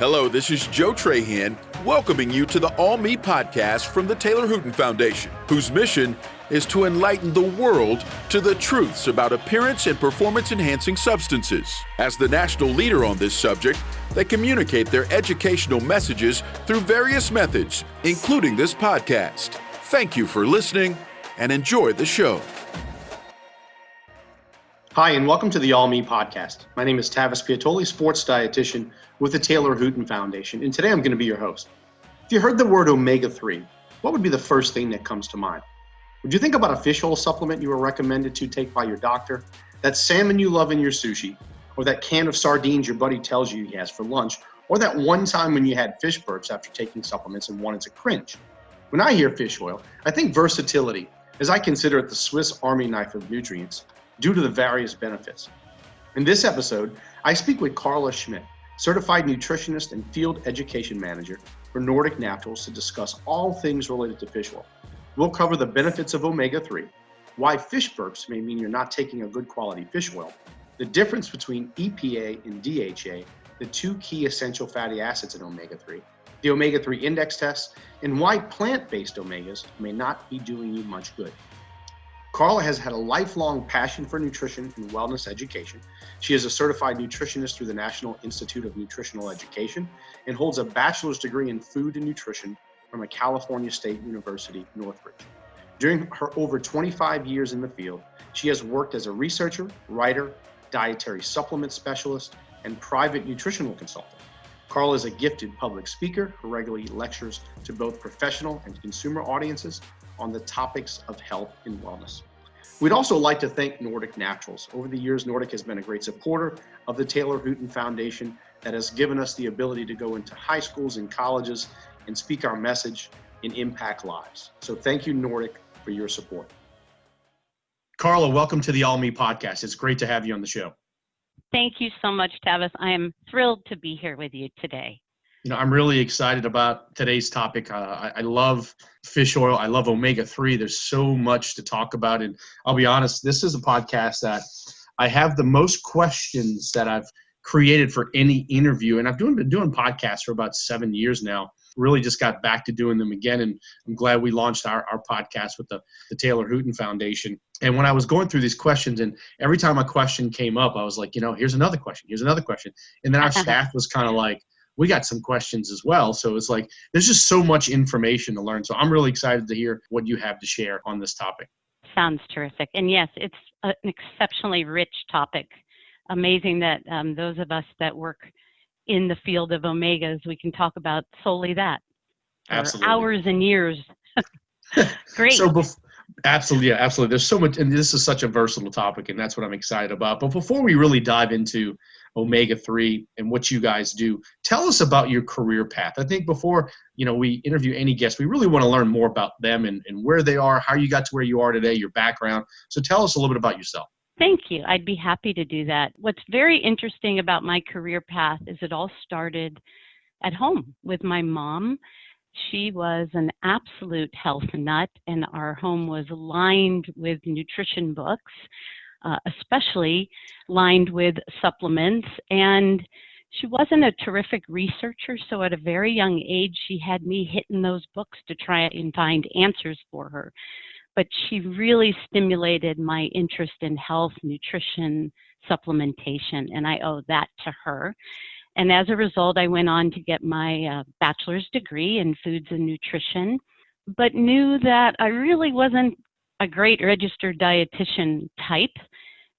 Hello, this is Joe Trahan, welcoming you to the All Me podcast from the Taylor Hooten Foundation, whose mission is to enlighten the world to the truths about appearance and performance-enhancing substances. As the national leader on this subject, they communicate their educational messages through various methods, including this podcast. Thank you for listening and enjoy the show. Hi, and welcome to the All Me podcast. My name is Tavis Piatoli, sports dietitian with the Taylor Hooten Foundation, and today I'm going to be your host. If you heard the word omega-3, what would be the first thing that comes to mind? Would you think about a fish oil supplement you were recommended to take by your doctor, that salmon you love in your sushi, or that can of sardines your buddy tells you he has for lunch, or that one time when you had fish burps after taking supplements and wanted to cringe? When I hear fish oil, I think versatility, as I consider it the Swiss Army knife of nutrients, due to the various benefits. In this episode, I speak with Karla Schmidt, certified nutritionist and field education manager for Nordic Naturals, to discuss all things related to fish oil. We'll cover the benefits of omega-3, why fish burps may mean you're not taking a good quality fish oil, the difference between EPA and DHA, the two key essential fatty acids in omega-3, the omega-3 index test, and why plant-based omegas may not be doing you much good. Karla has had a lifelong passion for nutrition and wellness education. She is a certified nutritionist through the National Institute of Nutritional Education and holds a bachelor's degree in food and nutrition from a California State University, Northridge. During her over 25 years in the field, she has worked as a researcher, writer, dietary supplement specialist, and private nutritional consultant. Karla is a gifted public speaker who regularly lectures to both professional and consumer audiences on the topics of health and wellness. We'd also like to thank Nordic Naturals. Over the years, Nordic has been a great supporter of the Taylor Hooten Foundation that has given us the ability to go into high schools and colleges and speak our message and impact lives. So thank you, Nordic, for your support. Karla, welcome to the All Me podcast. It's great to have you on the show. Thank you so much, Tavis. I am thrilled to be here with you today. I'm really excited about today's topic. I love fish oil. I love omega-3. There's so much to talk about. And I'll be honest, this is a podcast that I have the most questions that I've created for any interview. And I've been doing podcasts for about 7 years now. Really just got back to doing them again. And I'm glad we launched our podcast with the Taylor Hooten Foundation. And when I was going through these questions, and every time a question came up, I was like, here's another question. Here's another question. And then our staff was kind of like, we got some questions as well. So it's like, there's just so much information to learn. So I'm really excited to hear what you have to share on this topic. Sounds terrific. And yes, it's an exceptionally rich topic. Amazing that those of us that work in the field of omegas, we can talk about solely that for Absolutely. Hours and years. Great. Absolutely. Yeah, absolutely. There's so much, and this is such a versatile topic, and that's what I'm excited about. But before we really dive into omega-3 and what you guys do, tell us about your career path. I think before, we interview any guest, we really want to learn more about them and where they are, how you got to where you are today, your background. So tell us a little bit about yourself. Thank you. I'd be happy to do that. What's very interesting about my career path is it all started at home with my mom. She was an absolute health nut, and our home was lined with nutrition books, especially lined with supplements. And she wasn't a terrific researcher, so at a very young age, she had me hitting those books to try and find answers for her. But she really stimulated my interest in health, nutrition, supplementation, and I owe that to her. And as a result, I went on to get my bachelor's degree in foods and nutrition, but knew that I really wasn't a great registered dietitian type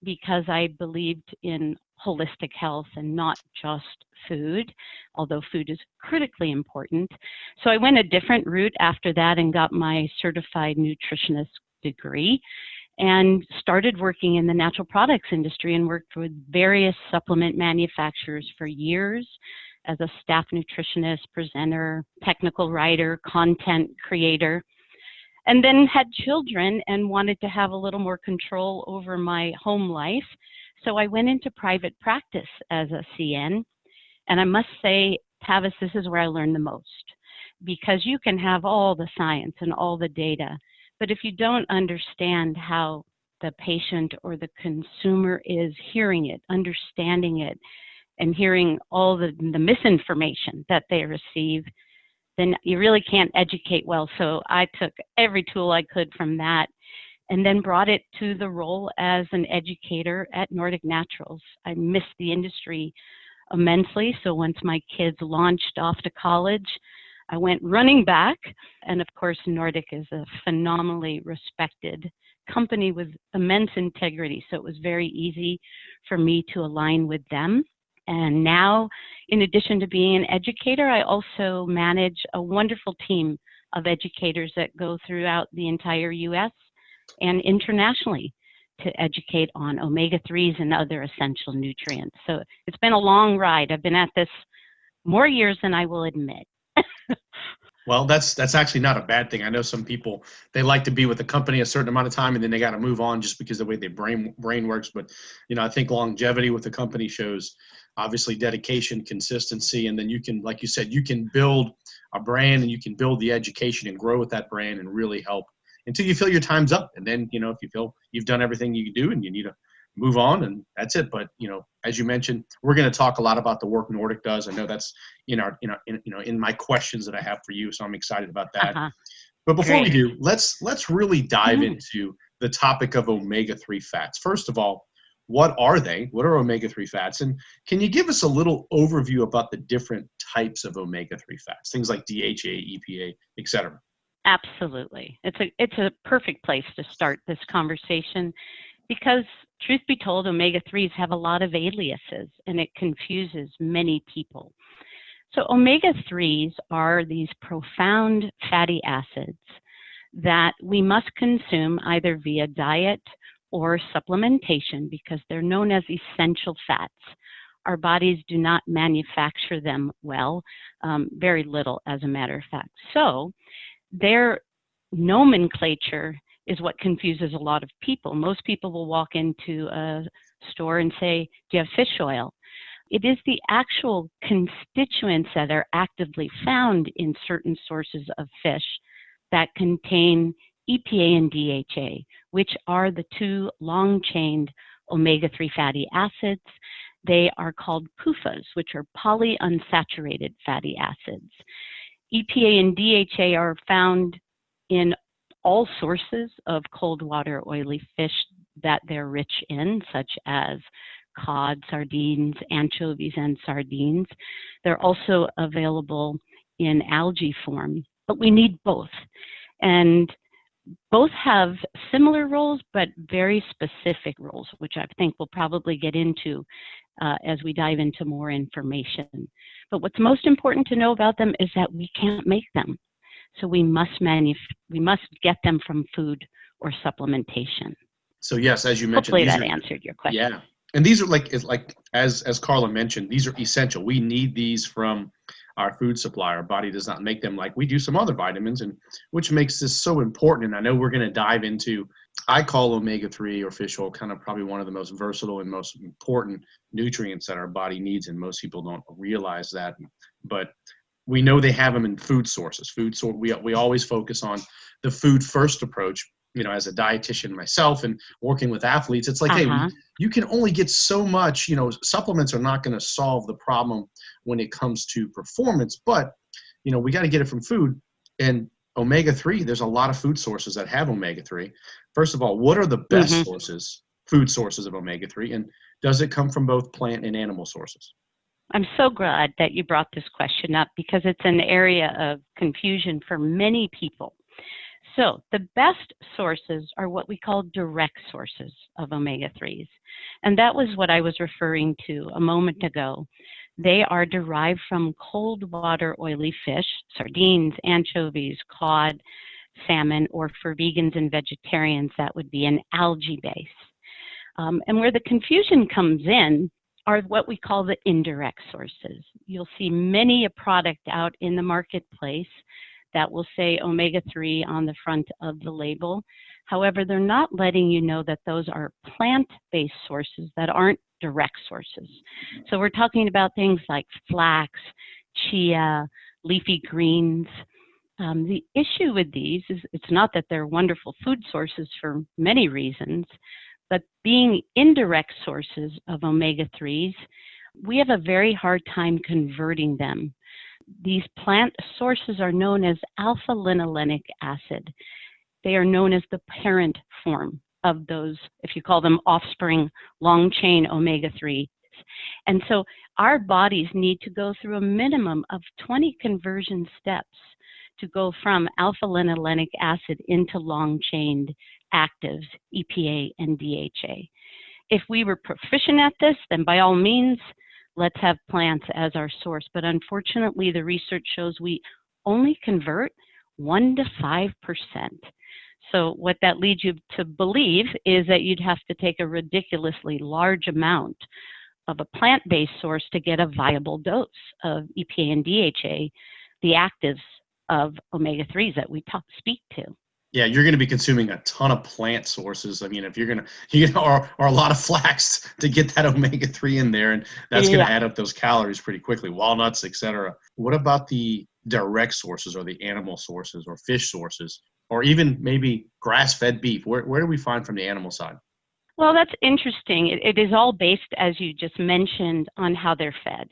because I believed in holistic health and not just food, although food is critically important. So I went a different route after that and got my certified nutritionist degree and started working in the natural products industry and worked with various supplement manufacturers for years as a staff nutritionist, presenter, technical writer, content creator, and then had children and wanted to have a little more control over my home life. So I went into private practice as a CN. And I must say, Tavis, this is where I learned the most, because you can have all the science and all the data, but if you don't understand how the patient or the consumer is hearing it, understanding it, and hearing all the misinformation that they receive, then you really can't educate well. So I took every tool I could from that and then brought it to the role as an educator at Nordic Naturals. I missed the industry immensely. So once my kids launched off to college, I went running back. And of course, Nordic is a phenomenally respected company with immense integrity. So it was very easy for me to align with them. And now, in addition to being an educator, I also manage a wonderful team of educators that go throughout the entire U.S. and internationally to educate on omega-3s and other essential nutrients. So it's been a long ride. I've been at this more years than I will admit. Well, that's actually not a bad thing. I know some people, they like to be with a company a certain amount of time and then they got to move on just because of the way their brain works. But, I think longevity with the company shows obviously dedication, consistency, and then you can, like you said, you can build a brand and you can build the education and grow with that brand and really help until you feel your time's up. And then, if you feel you've done everything you can do and you need to move on, and that's it. But, as you mentioned, we're going to talk a lot about the work Nordic does. I know that's in my questions that I have for you. So I'm excited about that. But before we do, let's really dive into the topic of omega-3 fats. First of all, what are they? What are omega-3 fats? And can you give us a little overview about the different types of omega-3 fats, things like DHA, EPA, et cetera? Absolutely. It's a perfect place to start this conversation because, truth be told, omega-3s have a lot of aliases and it confuses many people. So omega-3s are these profound fatty acids that we must consume either via diet or supplementation because they're known as essential fats. Our bodies do not manufacture them well, very little as a matter of fact. So their nomenclature is what confuses a lot of people. Most people will walk into a store and say, do you have fish oil? It is the actual constituents that are actively found in certain sources of fish that contain EPA and DHA, which are the two long-chained omega-3 fatty acids. They are called PUFAs, which are polyunsaturated fatty acids. EPA and DHA are found in all sources of cold water oily fish that they're rich in, such as cod, sardines, anchovies, and sardines. They're also available in algae form, but we need both. And both have similar roles, but very specific roles, which I think we'll probably get into as we dive into more information. But what's most important to know about them is that we can't make them. So we must get them from food or supplementation. So yes, as you mentioned, hopefully that answered your question. Yeah, and these are like as Karla mentioned, these are essential. We need these from our food supply. Our body does not make them like we do some other vitamins, and which makes this so important. And I know we're going to dive into, I call omega-3 or fish oil kind of probably one of the most versatile and most important nutrients that our body needs, and most people don't realize that. But we know they have them in food sources. We always focus on the food first approach. As a dietitian myself and working with athletes, it's like, hey, you can only get so much. Supplements are not going to solve the problem when it comes to performance, but we got to get it from food. And omega-3, there's a lot of food sources that have omega-3. First of all, what are the best food sources of omega-3, and does it come from both plant and animal sources? I'm so glad that you brought this question up because it's an area of confusion for many people. So the best sources are what we call direct sources of omega-3s. And that was what I was referring to a moment ago. They are derived from cold water oily fish, sardines, anchovies, cod, salmon, or for vegans and vegetarians, that would be an algae base. And where the confusion comes in are what we call the indirect sources. You'll see many a product out in the marketplace that will say omega-3 on the front of the label. However, they're not letting you know that those are plant-based sources that aren't direct sources. So we're talking about things like flax, chia, leafy greens. The issue with these is it's not that they're wonderful food sources for many reasons, but being indirect sources of omega-3s we have a very hard time converting them. These plant sources are known as alpha-linolenic acid. They are known as the parent form of those, if you call them offspring, long-chain omega-3s. And so our bodies need to go through a minimum of 20 conversion steps to go from alpha-linolenic acid into long-chained actives, EPA and DHA. If we were proficient at this, then by all means, let's have plants as our source. But unfortunately, the research shows we only convert 1 to 5%. So what that leads you to believe is that you'd have to take a ridiculously large amount of a plant-based source to get a viable dose of EPA and DHA, the actives of omega-3s that we speak to. Yeah, you're going to be consuming a ton of plant sources. I mean, if you're going to, or a lot of flax to get that omega-3 in there, and that's going to add up those calories pretty quickly, walnuts, etc. What about the direct sources or the animal sources or fish sources, or even maybe grass-fed beef? Where do we find from the animal side? Well, that's interesting. It is all based, as you just mentioned, on how they're fed.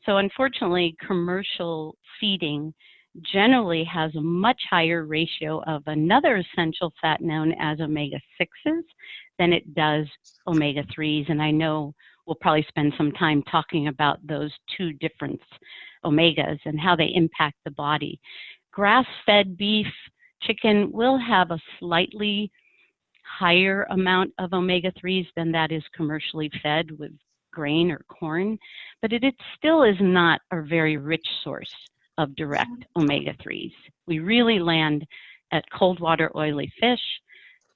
So unfortunately, commercial feeding generally has a much higher ratio of another essential fat known as omega-6s than it does omega-3s. And I know we'll probably spend some time talking about those two different omegas and how they impact the body. Grass-fed beef, chicken will have a slightly higher amount of omega-3s than that is commercially fed with grain or corn, but it still is not a very rich source of direct omega-3s. We really land at cold water oily fish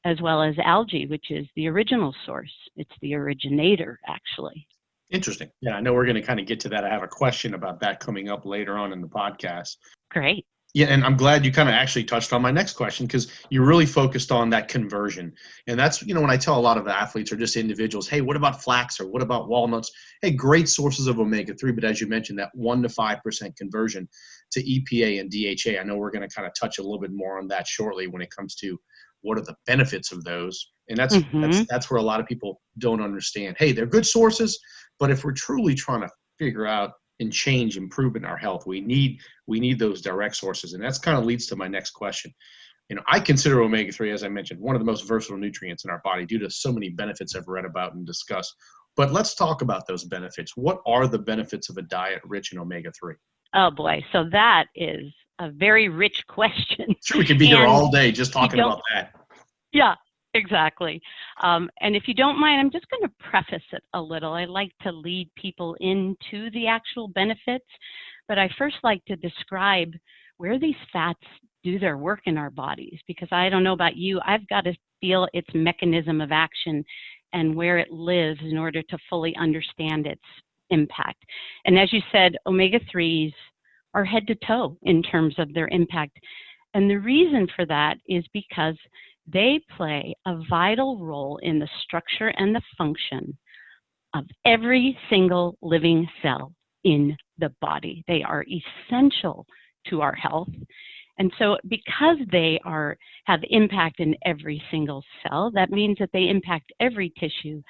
as well as algae, which is the original source. It's the originator, actually. Interesting. Yeah, I know we're going to kind of get to that. I have a question about that coming up later on in the podcast. Great. Yeah, and I'm glad you kind of actually touched on my next question, because you really focused on that conversion. And that's, when I tell a lot of athletes or just individuals, hey, what about flax or what about walnuts? Hey, great sources of omega-3, but as you mentioned, that 1 to 5% conversion to EPA and DHA. I know we're going to kind of touch a little bit more on that shortly when it comes to what are the benefits of those. And that's where a lot of people don't understand. Hey, they're good sources, but if we're truly trying to figure out and change, improve in our health, we need those direct sources. And that's kind of leads to my next question. I consider omega-3, as I mentioned, one of the most versatile nutrients in our body due to so many benefits I've read about and discussed. But let's talk about those benefits. What are the benefits of a diet rich in omega-3? Oh boy, so that is a very rich question. Sure, we could be here all day just talking about that. Yeah, exactly. And if you don't mind, I'm just going to preface it a little. I like to lead people into the actual benefits, but I first like to describe where these fats do their work in our bodies, because I don't know about you, I've got to feel its mechanism of action and where it lives in order to fully understand its impact. And as you said, omega-3s are head to toe in terms of their impact. And the reason for that is because they play a vital role in the structure and the function of every single living cell in the body. They are essential to our health. And so because they have impact in every single cell, that means that they impact every tissue,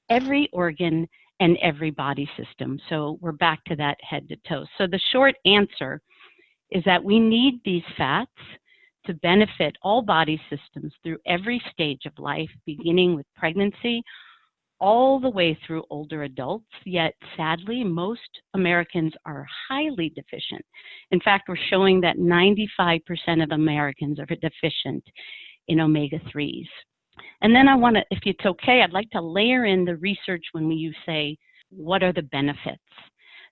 every organ, and every body system. So we're back to that head to toe. So the short answer is that we need these fats to benefit all body systems through every stage of life, beginning with pregnancy, all the way through older adults. Yet, sadly, most Americans are highly deficient. In fact, we're showing that 95% of Americans are deficient in omega-3s. And then if it's okay, I'd like to layer in the research when you say, what are the benefits?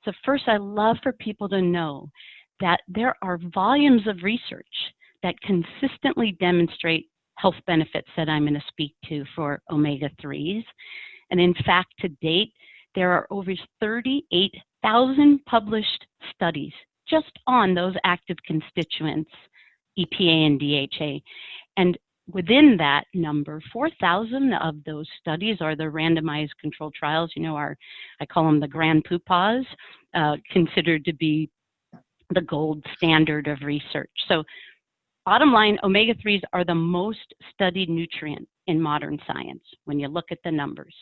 So first, I love for people to know that there are volumes of research that consistently demonstrate health benefits that I'm going to speak to for omega-3s. And in fact, to date, there are over 38,000 published studies just on those active constituents, EPA and DHA. And within that number, 4,000 of those studies are the randomized controlled trials. I call them the grand poobahs, considered to be the gold standard of research. So bottom line, omega-3s are the most studied nutrient in modern science when you look at the numbers.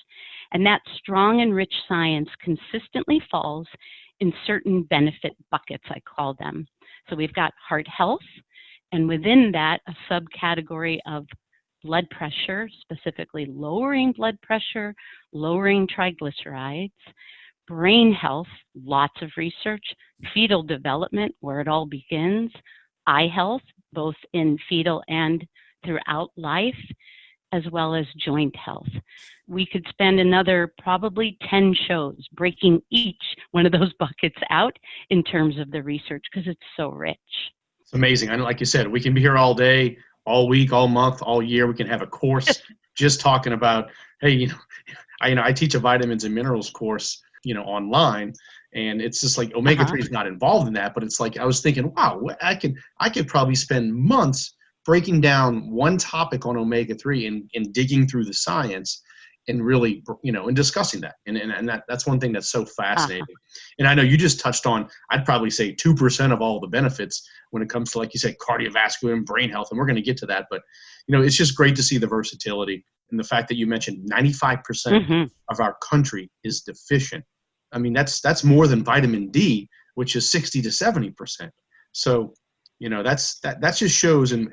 And that strong and rich science consistently falls in certain benefit buckets, I call them. So we've got heart health, and within that, a subcategory of blood pressure, specifically lowering blood pressure, lowering triglycerides, brain health, lots of research, fetal development, where it all begins, eye health, both in fetal and throughout life, as well as joint health. We could spend another probably 10 shows breaking each one of those buckets out in terms of the research because it's so rich. It's amazing. And like you said, we can be here all day, all week, all month, all year. We can have a course just talking about, hey, I teach a vitamins and minerals course, online, and it's just like omega-3 is not involved in that, but it's like I was thinking, wow, I could probably spend months breaking down one topic on omega-3 and digging through the science and really, and discussing that. And that's one thing that's so fascinating. And I know you just touched on, I'd probably say 2% of all the benefits when it comes to, like you said, cardiovascular and brain health. And we're going to get to that. But, it's just great to see the versatility and the fact that you mentioned 95% of our country is deficient. I mean, that's more than vitamin D, which is 60 to 70%. So, that just shows. And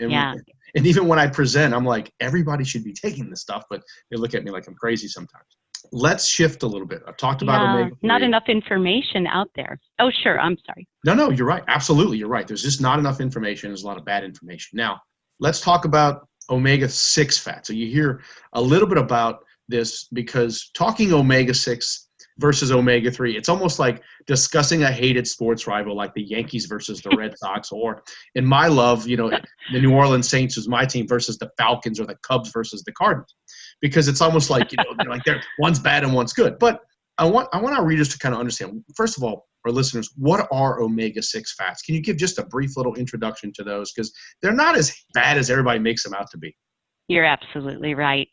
even when I present, I'm like, everybody should be taking this stuff, but they look at me like I'm crazy sometimes. Let's shift a little bit. I've talked about omega-3. Not enough information out there. Oh, sure. I'm sorry. No, you're right. Absolutely. You're right. There's just not enough information. There's a lot of bad information. Now, let's talk about omega-6 fats. So you hear a little bit about this because talking omega-6 versus omega-3, it's almost like discussing a hated sports rival like the Yankees versus the Red Sox, or in my love, the New Orleans Saints is my team versus the Falcons, or the Cubs versus the Cardinals, because it's almost like, like one's bad and one's good. But I want our readers to kind of understand, first of all, our listeners, what are omega-6 fats? Can you give just a brief little introduction to those? Because they're not as bad as everybody makes them out to be. You're absolutely right.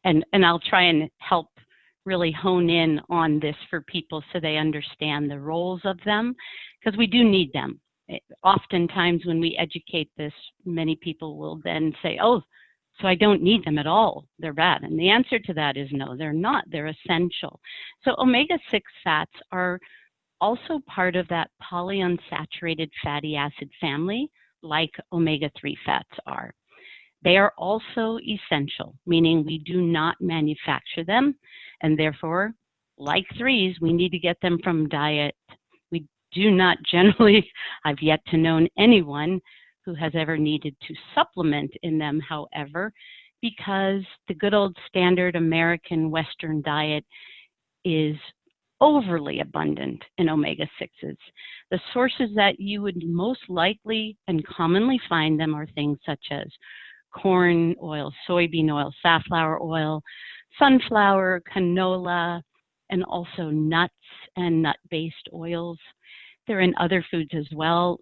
And I'll try and help really hone in on this for people so they understand the roles of them, because we do need them. Oftentimes when we educate this, many people will then say, oh, so I don't need them at all. They're bad. And the answer to that is no, they're not. They're essential. So omega-6 fats are also part of that polyunsaturated fatty acid family, like omega-3 fats are. They are also essential, meaning we do not manufacture them, and therefore, like threes, we need to get them from diet. We do not generally, I've yet to know anyone who has ever needed to supplement in them, however, because the good old standard American Western diet is overly abundant in omega-6s. The sources that you would most likely and commonly find them are things such as corn oil, soybean oil, safflower oil, sunflower, canola, and also nuts and nut-based oils. They're in other foods as well,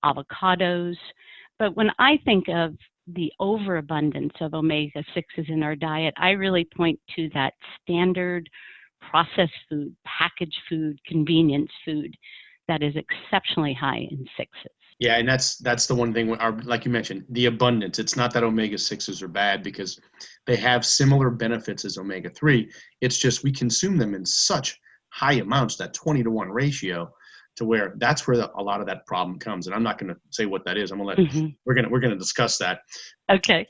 avocados. But when I think of the overabundance of omega-6s in our diet, I really point to that standard processed food, packaged food, convenience food that is exceptionally high in 6s. Yeah, and that's the one thing, like you mentioned, the abundance. It's not that omega-6s are bad, because they have similar benefits as omega-3. It's just we consume them in such high amounts, that 20-to-1 ratio, to where that's where a lot of that problem comes. And I'm not going to say what that is. I'm going to let we're going to discuss that. Okay.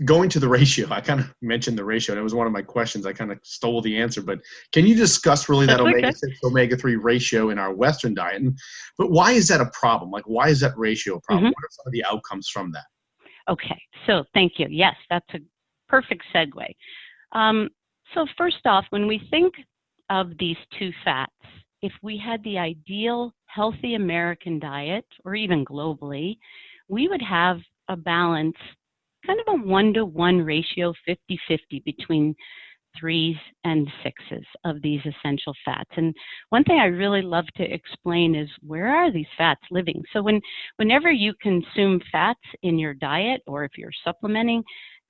Going to the ratio, I kind of mentioned the ratio, and it was one of my questions. I kind of stole the answer, but can you discuss really that omega-6, omega-3 ratio in our Western diet? But why is that a problem? Like, why is that ratio a problem? What are some of the outcomes from that? Okay, so thank you. Yes, that's a perfect segue. So first off, when we think of these two fats, if we had the ideal healthy American diet, or even globally, we would have a balance, kind of a 1-to-1 ratio, 50-50 between 3s and 6s of these essential fats. And one thing I really love to explain is, where are these fats living? So whenever you consume fats in your diet, or if you're supplementing,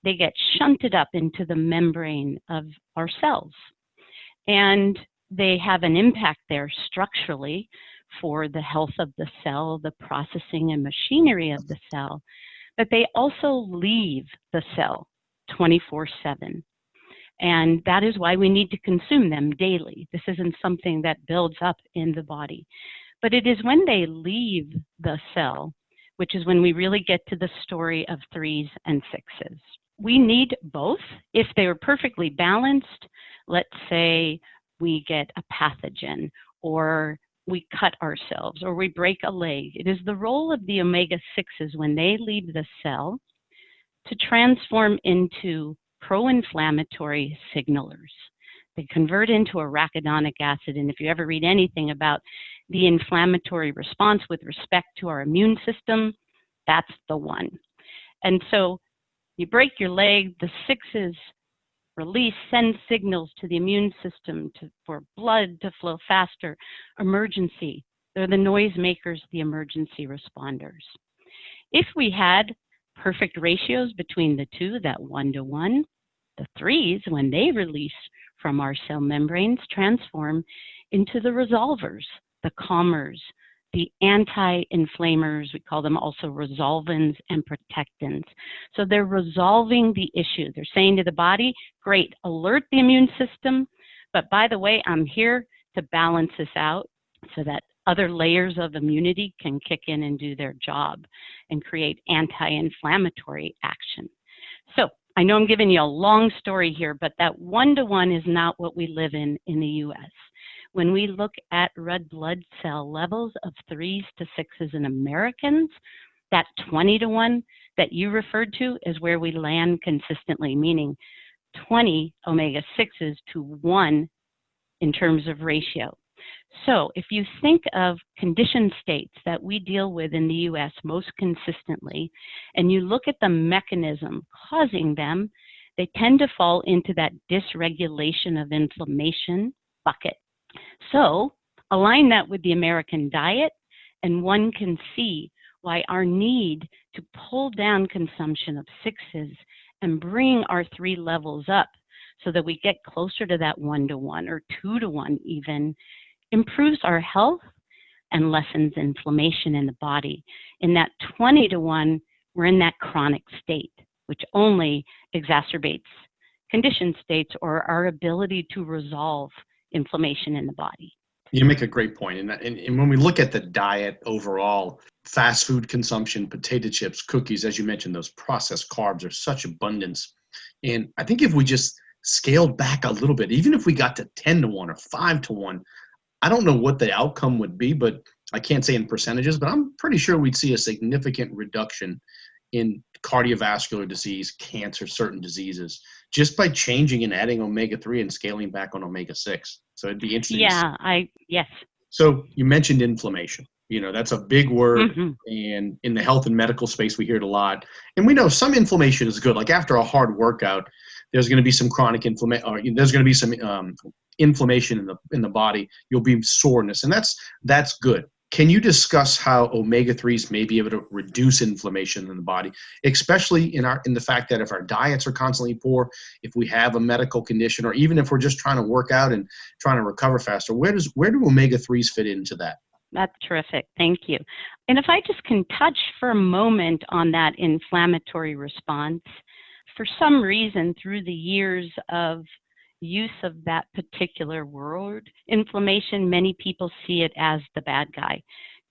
they get shunted up into the membrane of our cells. And they have an impact there structurally for the health of the cell, the processing and machinery of the cell. But they also leave the cell 24/7. And that is why we need to consume them daily. This isn't something that builds up in the body. But it is when they leave the cell, which is when we really get to the story of 3s and 6s. We need both. If they are perfectly balanced, let's say we get a pathogen, or we cut ourselves, or we break a leg. It is the role of the omega-6s when they leave the cell to transform into pro-inflammatory signalers. They convert into arachidonic acid, and if you ever read anything about the inflammatory response with respect to our immune system, that's the one. And so you break your leg, the 6s send signals to the immune system for blood to flow faster. Emergency. They're the noisemakers, the emergency responders. If we had perfect ratios between the two, that 1-to-1, the 3s, when they release from our cell membranes, transform into the resolvers, the calmers, the anti-inflammers. We call them also resolvins and protectants. So they're resolving the issue. They're saying to the body, great, alert the immune system, but by the way, I'm here to balance this out so that other layers of immunity can kick in and do their job and create anti-inflammatory action. So I know I'm giving you a long story here, but that 1-to-1 is not what we live in the US. When we look at red blood cell levels of 3s to 6s in Americans, that 20-to-1 that you referred to is where we land consistently, meaning 20 omega-6s to 1 in terms of ratio. So if you think of condition states that we deal with in the US most consistently, and you look at the mechanism causing them, they tend to fall into that dysregulation of inflammation bucket. So align that with the American diet, and one can see why our need to pull down consumption of 6s and bring our 3 levels up so that we get closer to that 1-to-1 or 2-to-1 even, improves our health and lessens inflammation in the body. In that 20-to-1, we're in that chronic state, which only exacerbates condition states or our ability to resolve inflammation in the body. You make a great point. And when we look at the diet overall, fast food consumption, potato chips, cookies, as you mentioned, those processed carbs are such abundance. And I think if we just scaled back a little bit, even if we got to 10-to-1 or 5-to-1, I don't know what the outcome would be, but I can't say in percentages, but I'm pretty sure we'd see a significant reduction in cardiovascular disease, cancer, certain diseases, just by changing and adding omega-3 and scaling back on omega-6. So it'd be interesting. Yes. So you mentioned inflammation. You know, that's a big word. And in the health and medical space, we hear it a lot. And we know some inflammation is good. Like after a hard workout, there's going to be some chronic inflammation, or there's going to be some inflammation in the body. You'll be soreness, and that's good. Can you discuss how omega-3s may be able to reduce inflammation in the body, especially in the fact that if our diets are constantly poor, if we have a medical condition, or even if we're just trying to work out and trying to recover faster, where do omega-3s fit into that? That's terrific. Thank you. And if I just can touch for a moment on that inflammatory response, for some reason through the years of use of that particular word, inflammation, many people see it as the bad guy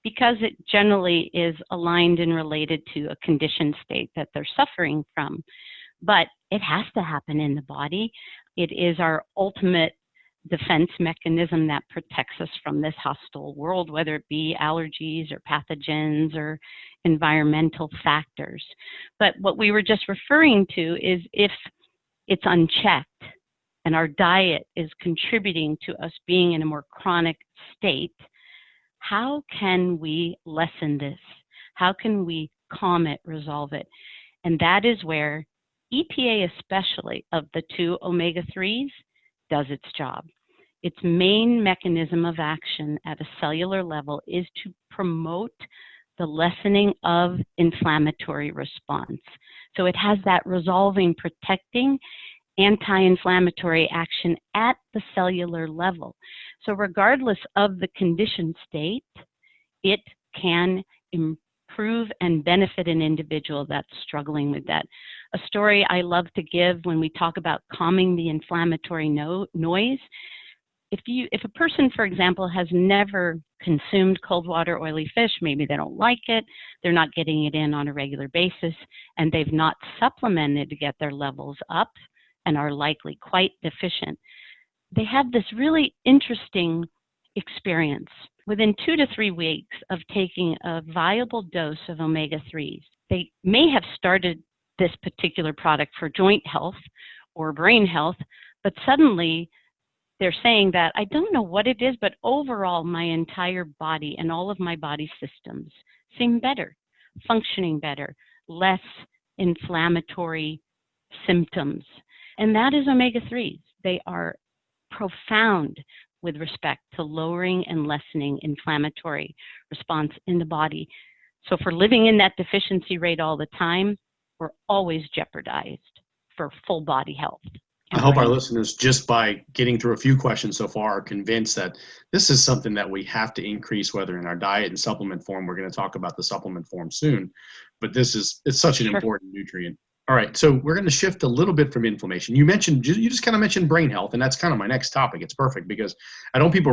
because it generally is aligned and related to a condition state that they're suffering from. But it has to happen in the body. It is our ultimate defense mechanism that protects us from this hostile world, whether it be allergies or pathogens or environmental factors. But what we were just referring to is if it's unchecked, and our diet is contributing to us being in a more chronic state, how can we lessen this? How can we calm it, resolve it? And that is where EPA, especially of the 2 omega-3s, does its job. Its main mechanism of action at a cellular level is to promote the lessening of inflammatory response. So it has that resolving, protecting, anti-inflammatory action at the cellular level. So regardless of the condition state, it can improve and benefit an individual that's struggling with that. A story I love to give when we talk about calming the inflammatory noise. If a person, for example, has never consumed cold water oily fish, maybe they don't like it, they're not getting it in on a regular basis, and they've not supplemented to get their levels up and are likely quite deficient, they have this really interesting experience. Within 2 to 3 weeks of taking a viable dose of omega-3s, they may have started this particular product for joint health or brain health, but suddenly they're saying that, I don't know what it is, but overall my entire body and all of my body systems seem better, functioning better, less inflammatory symptoms. And that is omega-3s. They are profound with respect to lowering and lessening inflammatory response in the body. So if we're living in that deficiency rate all the time, we're always jeopardized for full body health. I hope our listeners, just by getting through a few questions so far, are convinced that this is something that we have to increase, whether in our diet and supplement form. We're going to talk about the supplement form soon, but it's such an important nutrient. All right, so we're going to shift a little bit from inflammation. You just kind of mentioned brain health, and that's kind of my next topic. It's perfect because I don't think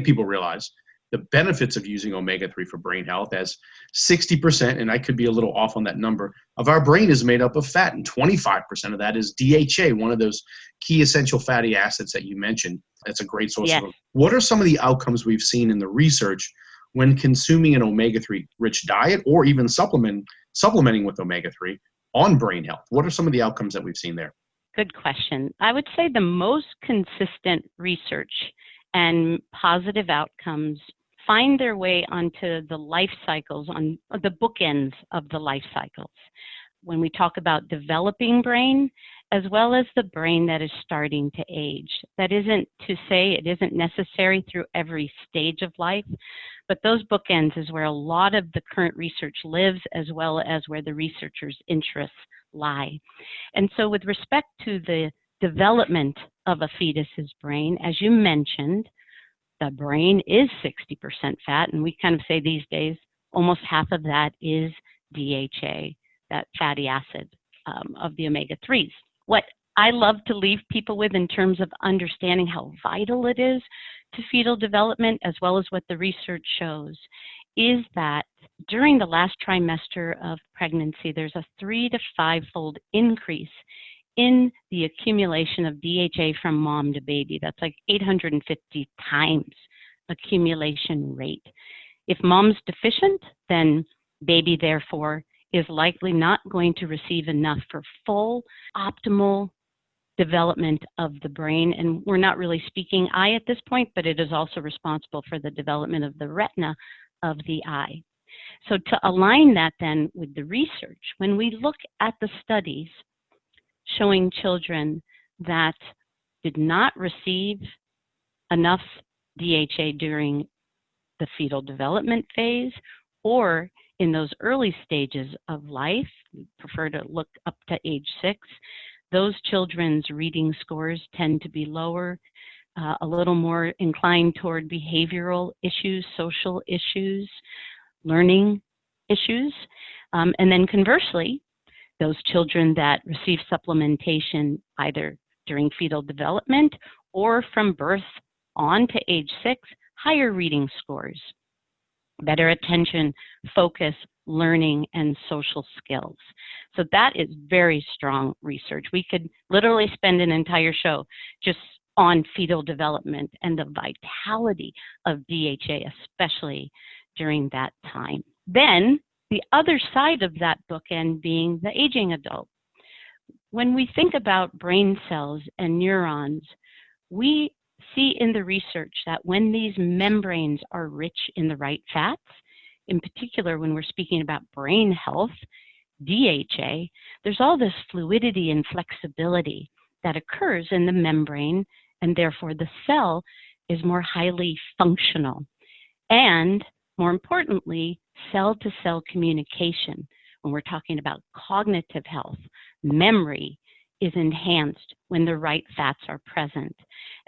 people realize the benefits of using omega-3 for brain health, as 60%, and I could be a little off on that number, of our brain is made up of fat, and 25% of that is DHA, one of those key essential fatty acids that you mentioned. That's a great source of them. What are some of the outcomes we've seen in the research when consuming an omega-3 rich diet or even supplementing with omega-3 on brain health? What are some of the outcomes that we've seen there? Good question. I would say the most consistent research and positive outcomes find their way onto the life cycles, on the bookends of the life cycles. When we talk about developing brain, as well as the brain that is starting to age. That isn't to say it isn't necessary through every stage of life, but those bookends is where a lot of the current research lives, as well as where the researchers' interests lie. And so with respect to the development of a fetus's brain, as you mentioned, the brain is 60% fat, and we kind of say these days almost half of that is DHA, that fatty acid of the omega-3s. What I love to leave people with in terms of understanding how vital it is to fetal development, as well as what the research shows, is that during the last trimester of pregnancy, there's a 3 to 5-fold increase in the accumulation of DHA from mom to baby. That's like 850 times accumulation rate. If mom's deficient, then baby therefore is likely not going to receive enough for full optimal development of the brain. And we're not really speaking eye at this point, but it is also responsible for the development of the retina of the eye. So to align that then with the research, when we look at the studies showing children that did not receive enough DHA during the fetal development phase or in those early stages of life, we prefer to look up to age 6, those children's reading scores tend to be lower, a little more inclined toward behavioral issues, social issues, learning issues. And then conversely, those children that receive supplementation either during fetal development or from birth on to age 6, higher reading scores, better attention, focus, learning, and social skills. So that is very strong research. We could literally spend an entire show just on fetal development and the vitality of DHA, especially during that time. Then the other side of that bookend being the aging adult. When we think about brain cells and neurons, we see in the research that when these membranes are rich in the right fats, in particular when we're speaking about brain health, DHA, there's all this fluidity and flexibility that occurs in the membrane, and therefore the cell is more highly functional. And more importantly, cell-to-cell communication, when we're talking about cognitive health, memory is enhanced when the right fats are present.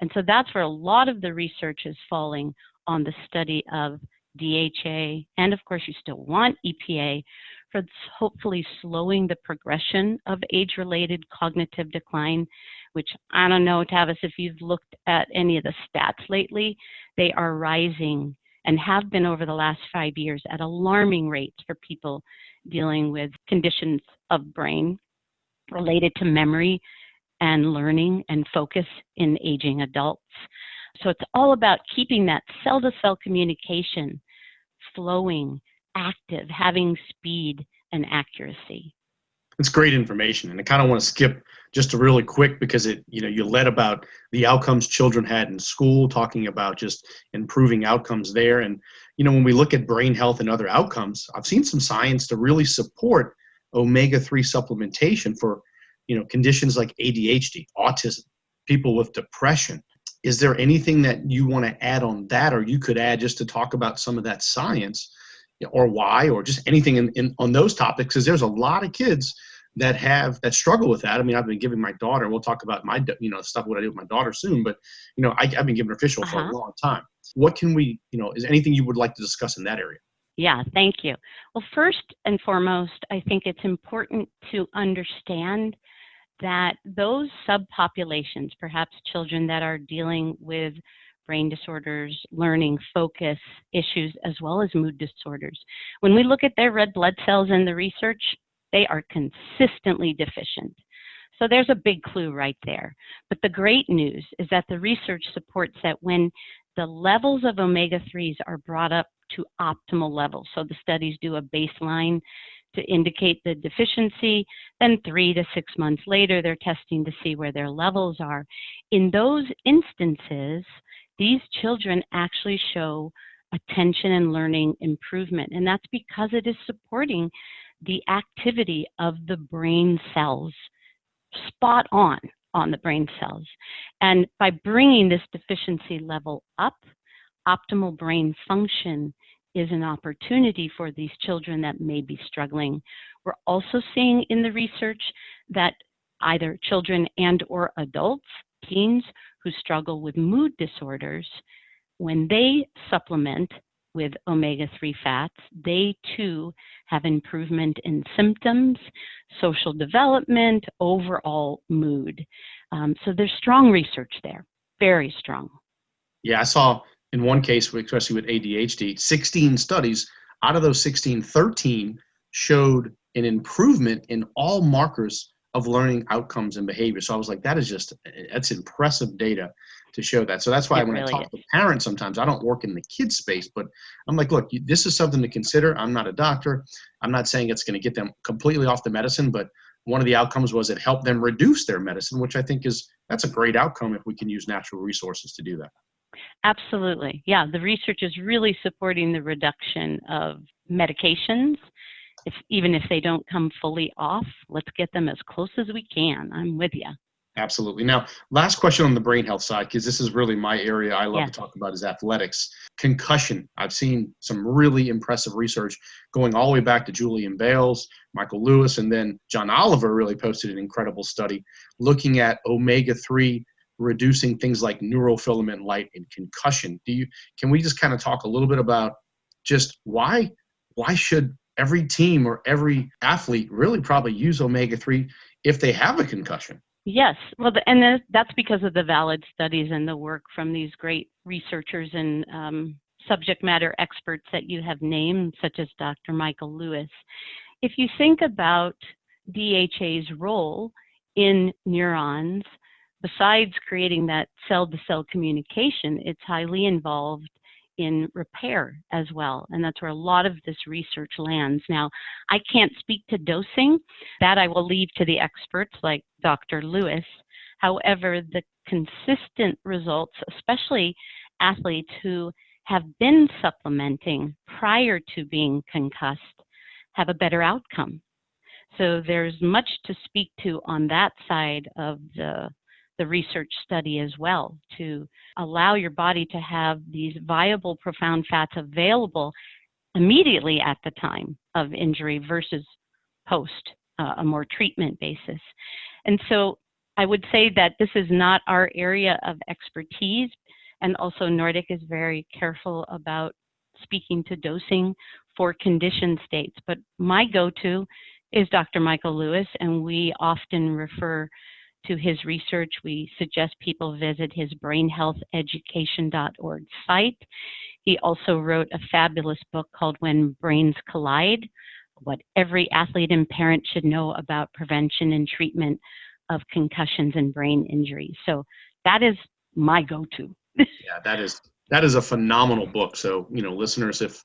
And so that's where a lot of the research is falling on the study of DHA, and of course you still want EPA for hopefully slowing the progression of age-related cognitive decline, which I don't know, Tavis, if you've looked at any of the stats lately, they are rising and have been over the last 5 years at alarming rates for people dealing with conditions of brain related to memory and learning and focus in aging adults. So it's all about keeping that cell-to-cell communication flowing, active, having speed and accuracy. It's great information, and I kind of want to skip just a really quick because you led about the outcomes children had in school, talking about just improving outcomes there. And when we look at brain health and other outcomes, I've seen some science to really support omega-3 supplementation for conditions like ADHD, autism, people with depression. Is there anything that you want to add on that, or you could add just to talk about some of that science, or why, or just anything on those topics? Because there's a lot of kids that struggle with that. I mean, I've been giving my daughter, we'll talk about my stuff, what I do with my daughter soon, but I've been giving her fish oil for a long time. What can we, is anything you would like to discuss in that area? Yeah, thank you. Well, first and foremost, I think it's important to understand that those subpopulations, perhaps children that are dealing with brain disorders, learning, focus issues, as well as mood disorders, when we look at their red blood cells in the research, they are consistently deficient. So there's a big clue right there. But the great news is that the research supports that when the levels of omega-3s are brought up to optimal levels, so the studies do a baseline to indicate the deficiency, then 3 to 6 months later, they're testing to see where their levels are. In those instances, these children actually show attention and learning improvement, and that's because it is supporting the activity of the brain cells, spot on the brain cells. And by bringing this deficiency level up, optimal brain function is an opportunity for these children that may be struggling. We're also seeing in the research that either children and or adults, teens who struggle with mood disorders, when they supplement with omega-3 fats, they too have improvement in symptoms, social development, overall mood. So there's strong research there, very strong. Yeah, I saw in one case, especially with ADHD, 16 studies. Out of those 16, 13 showed an improvement in all markers of learning outcomes and behavior. So I was like, that's impressive data to show that. So that's why when I talk to parents, sometimes I don't work in the kids space, but I'm like, look, this is something to consider. I'm not a doctor. I'm not saying it's going to get them completely off the medicine, but one of the outcomes was it helped them reduce their medicine, which I think that's a great outcome if we can use natural resources to do that. Absolutely. Yeah, the research is really supporting the reduction of medications. Even if they don't come fully off, let's get them as close as we can. I'm with you. Absolutely. Now, last question on the brain health side, because this is really my area I love to talk about, is athletics. Concussion. I've seen some really impressive research going all the way back to Julian Bales, Michael Lewis, and then John Oliver really posted an incredible study looking at omega-3 reducing things like neurofilament light and concussion. Can we just kind of talk a little bit about just why should every team or every athlete really probably use omega-3 if they have a concussion? Yes, well, that's because of the valid studies and the work from these great researchers and subject matter experts that you have named, such as Dr. Michael Lewis. If you think about DHA's role in neurons, besides creating that cell-to-cell communication, it's highly involved in repair as well. And that's where a lot of this research lands. Now, I can't speak to dosing. That I will leave to the experts like Dr. Lewis. However, the consistent results, especially athletes who have been supplementing prior to being concussed, have a better outcome. So there's much to speak to on that side of the research study as well, to allow your body to have these viable, profound fats available immediately at the time of injury versus post a more treatment basis. And so I would say that this is not our area of expertise, and also Nordic is very careful about speaking to dosing for condition states. But my go-to is Dr. Michael Lewis, and we often refer to his research. We suggest people visit his brainhealtheducation.org site. He also wrote a fabulous book called When Brains Collide, what every athlete and parent should know about prevention and treatment of concussions and brain injuries. So that is my go-to. Yeah, that is a phenomenal book. So, listeners, if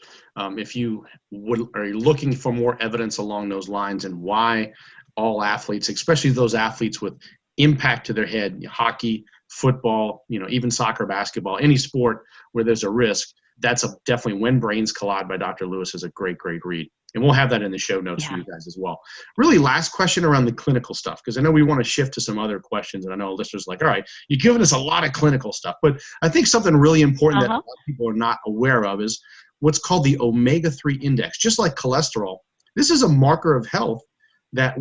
you are looking for more evidence along those lines and why all athletes, especially those athletes with impact to their head, hockey, football, even soccer, basketball, any sport where there's a risk, that's definitely When Brains Collide by Dr. Lewis is a great, great read. And we'll have that in the show notes for you guys as well. Really, last question around the clinical stuff, because I know we want to shift to some other questions, and I know listeners are like, all right, you're giving us a lot of clinical stuff, but I think something really important that a lot of people are not aware of is what's called the omega-3 index. Just like cholesterol, this is a marker of health that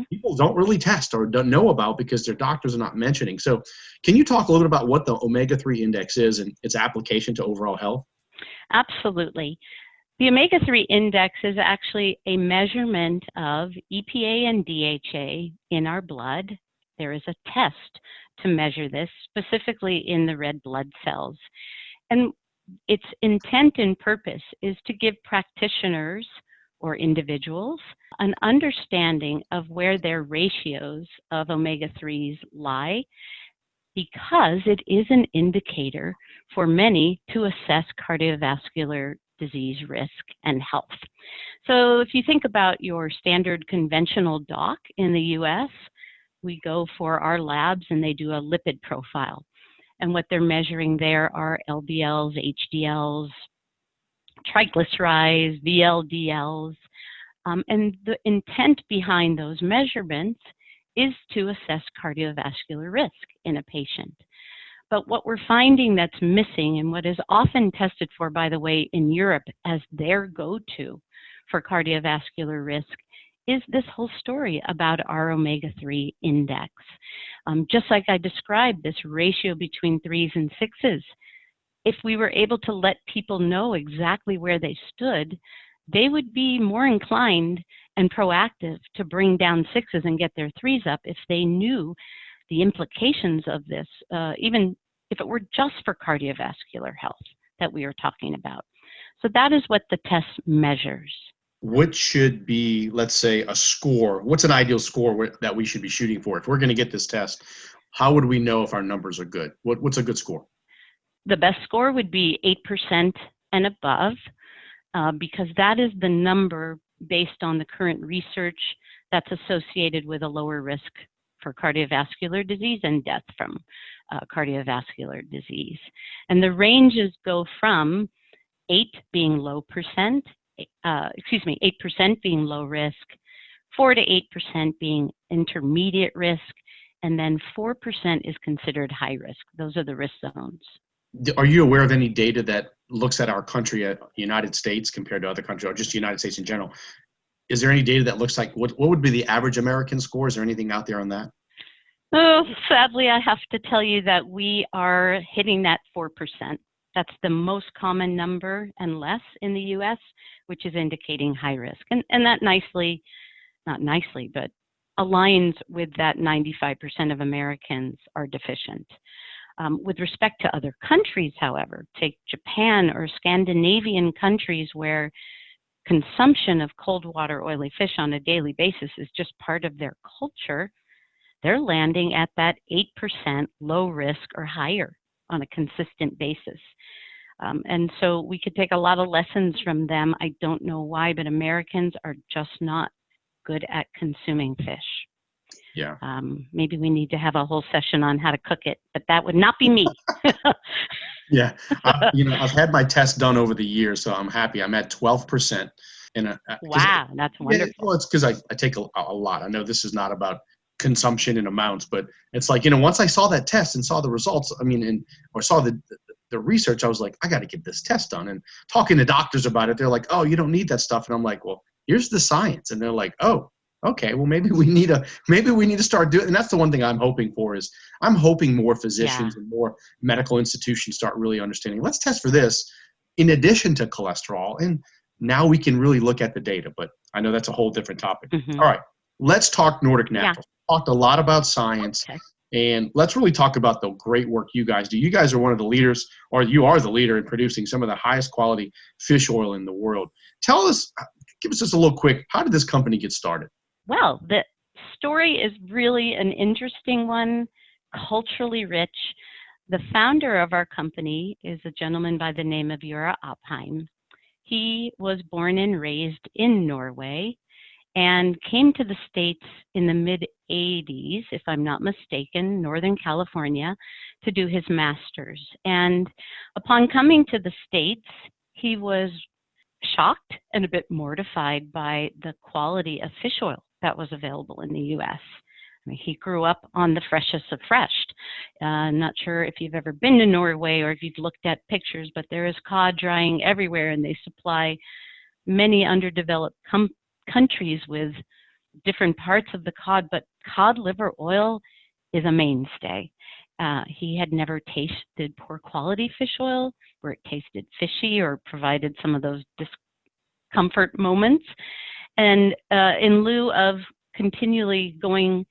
people don't really test or don't know about because their doctors are not mentioning. So can you talk a little bit about what the omega-3 index is and its application to overall health? Absolutely. The omega-3 index is actually a measurement of EPA and DHA in our blood. There is a test to measure this, specifically in the red blood cells. And its intent and purpose is to give practitioners or individuals an understanding of where their ratios of omega-3s lie, because it is an indicator for many to assess cardiovascular disease risk and health. So if you think about your standard conventional doc in the US, we go for our labs and they do a lipid profile. And what they're measuring there are LDLs, HDLs, triglycerides, VLDLs. And the intent behind those measurements is to assess cardiovascular risk in a patient. But what we're finding that's missing, and what is often tested for, by the way, in Europe as their go-to for cardiovascular risk, is this whole story about our omega-3 index. Just like I described, this ratio between 3s and 6s, if we were able to let people know exactly where they stood, they would be more inclined and proactive to bring down 6s and get their 3s up if they knew the implications of this, even if it were just for cardiovascular health that we are talking about. So that is what the test measures. What should be, let's say, a score? What's an ideal score that we should be shooting for? If we're going to get this test, how would we know if our numbers are good? What's a good score? The best score would be 8% and above, because that is the number based on the current research that's associated with a lower risk for cardiovascular disease and death from cardiovascular disease. And the ranges go from 8 being low percent, 8% being low risk, 4 to 8% being intermediate risk, and then 4% is considered high risk. Those are the risk zones. Are you aware of any data that looks at our country, at the United States compared to other countries, or just the United States in general? Is there any data that looks like what would be the average American score? Is there anything out there on that? Oh, sadly, I have to tell you that we are hitting that 4%. That's the most common number and less in the U.S., which is indicating high risk. And that not nicely, but aligns with that 95% of Americans are deficient. With respect to other countries, however, take Japan or Scandinavian countries where consumption of cold water oily fish on a daily basis is just part of their culture, they're landing at that 8% low risk or higher on a consistent basis. And so we could take a lot of lessons from them. I don't know why, but Americans are just not good at consuming fish. Yeah. Maybe we need to have a whole session on how to cook it, but that would not be me. Yeah. I've had my test done over the years, so I'm happy. I'm at 12%. Wow, that's wonderful. Yeah, well, it's because I take a lot. I know this is not about consumption in amounts, but it's like, once I saw that test and saw the results, or saw the research, I was like, I got to get this test done. And talking to doctors about it, they're like, oh, you don't need that stuff. And I'm like, well, here's the science. And they're like, oh, okay, well, maybe we need to start doing it. And that's the one thing I'm hoping for is I'm hoping more physicians and more medical institutions start really understanding, let's test for this in addition to cholesterol. And now we can really look at the data, but I know that's a whole different topic. Mhm. All right, let's talk Nordic Yeah. Naturals. Talked a lot about science, Okay. and let's really talk about the great work you guys do. You guys are one of the leaders, or you are the leader in producing some of the highest quality fish oil in the world. Tell us, give us just a little quick, how did this company get started? Well, the story is really an interesting one, culturally rich. The founder of our company is a gentleman by the name of Jura Opheim. He was born and raised in Norway and came to the States in the mid-'80s, if I'm not mistaken, Northern California, to do his master's. And upon coming to the States, he was shocked and a bit mortified by the quality of fish oil that was available in the U.S. I mean, he grew up on the freshest of fresh. I'm not sure if you've ever been to Norway or if you've looked at pictures, but there is cod drying everywhere, and they supply many underdeveloped countries with different parts of the cod, but cod liver oil is a mainstay. He had never tasted poor quality fish oil where it tasted fishy or provided some of those discomfort moments. And in lieu of continually going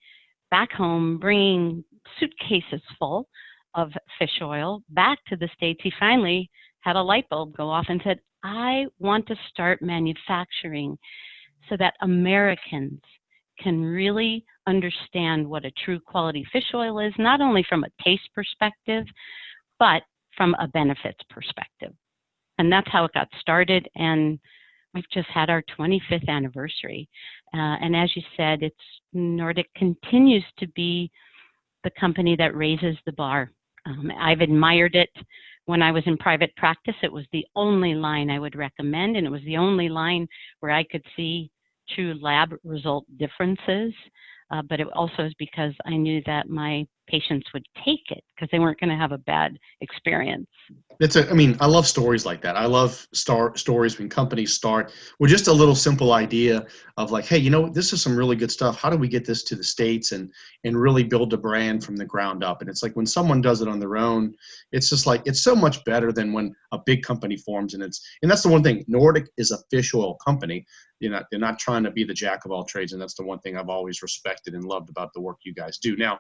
back home, bringing suitcases full of fish oil back to the States, he finally had a light bulb go off and said, I want to start manufacturing so that Americans can really understand what a true quality fish oil is, not only from a taste perspective, but from a benefits perspective. And that's how it got started. And we've just had our 25th anniversary. And as you said, Nordic continues to be the company that raises the bar. I've admired it. When I was in private practice, it was the only line I would recommend, and it was the only line where I could see true lab result differences. But it also is because I knew that my patients would take it because they weren't going to have a bad experience. I love stories like that. I love stories when companies start with just a little simple idea of like, hey, this is some really good stuff. How do we get this to the States and really build a brand from the ground up? And it's like when someone does it on their own, it's just like, it's so much better than when a big company forms. And that's the one thing. Nordic is a fish oil company. They're not trying to be the jack of all trades. And that's the one thing I've always respected and loved about the work you guys do. Now,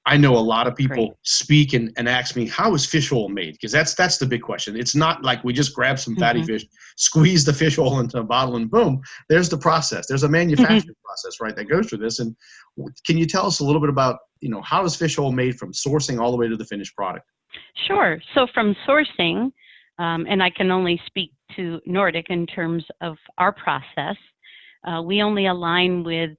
I know a lot of people speak and ask me, how is fish oil made? Because that's the big question. It's not like we just grab some fatty fish, squeeze the fish oil into a bottle, and boom, there's the process. There's a manufacturing process, right, that goes through this. And can you tell us a little bit about, how is fish oil made from sourcing all the way to the finished product? Sure. So from sourcing, and I can only speak to Nordic in terms of our process, we only align with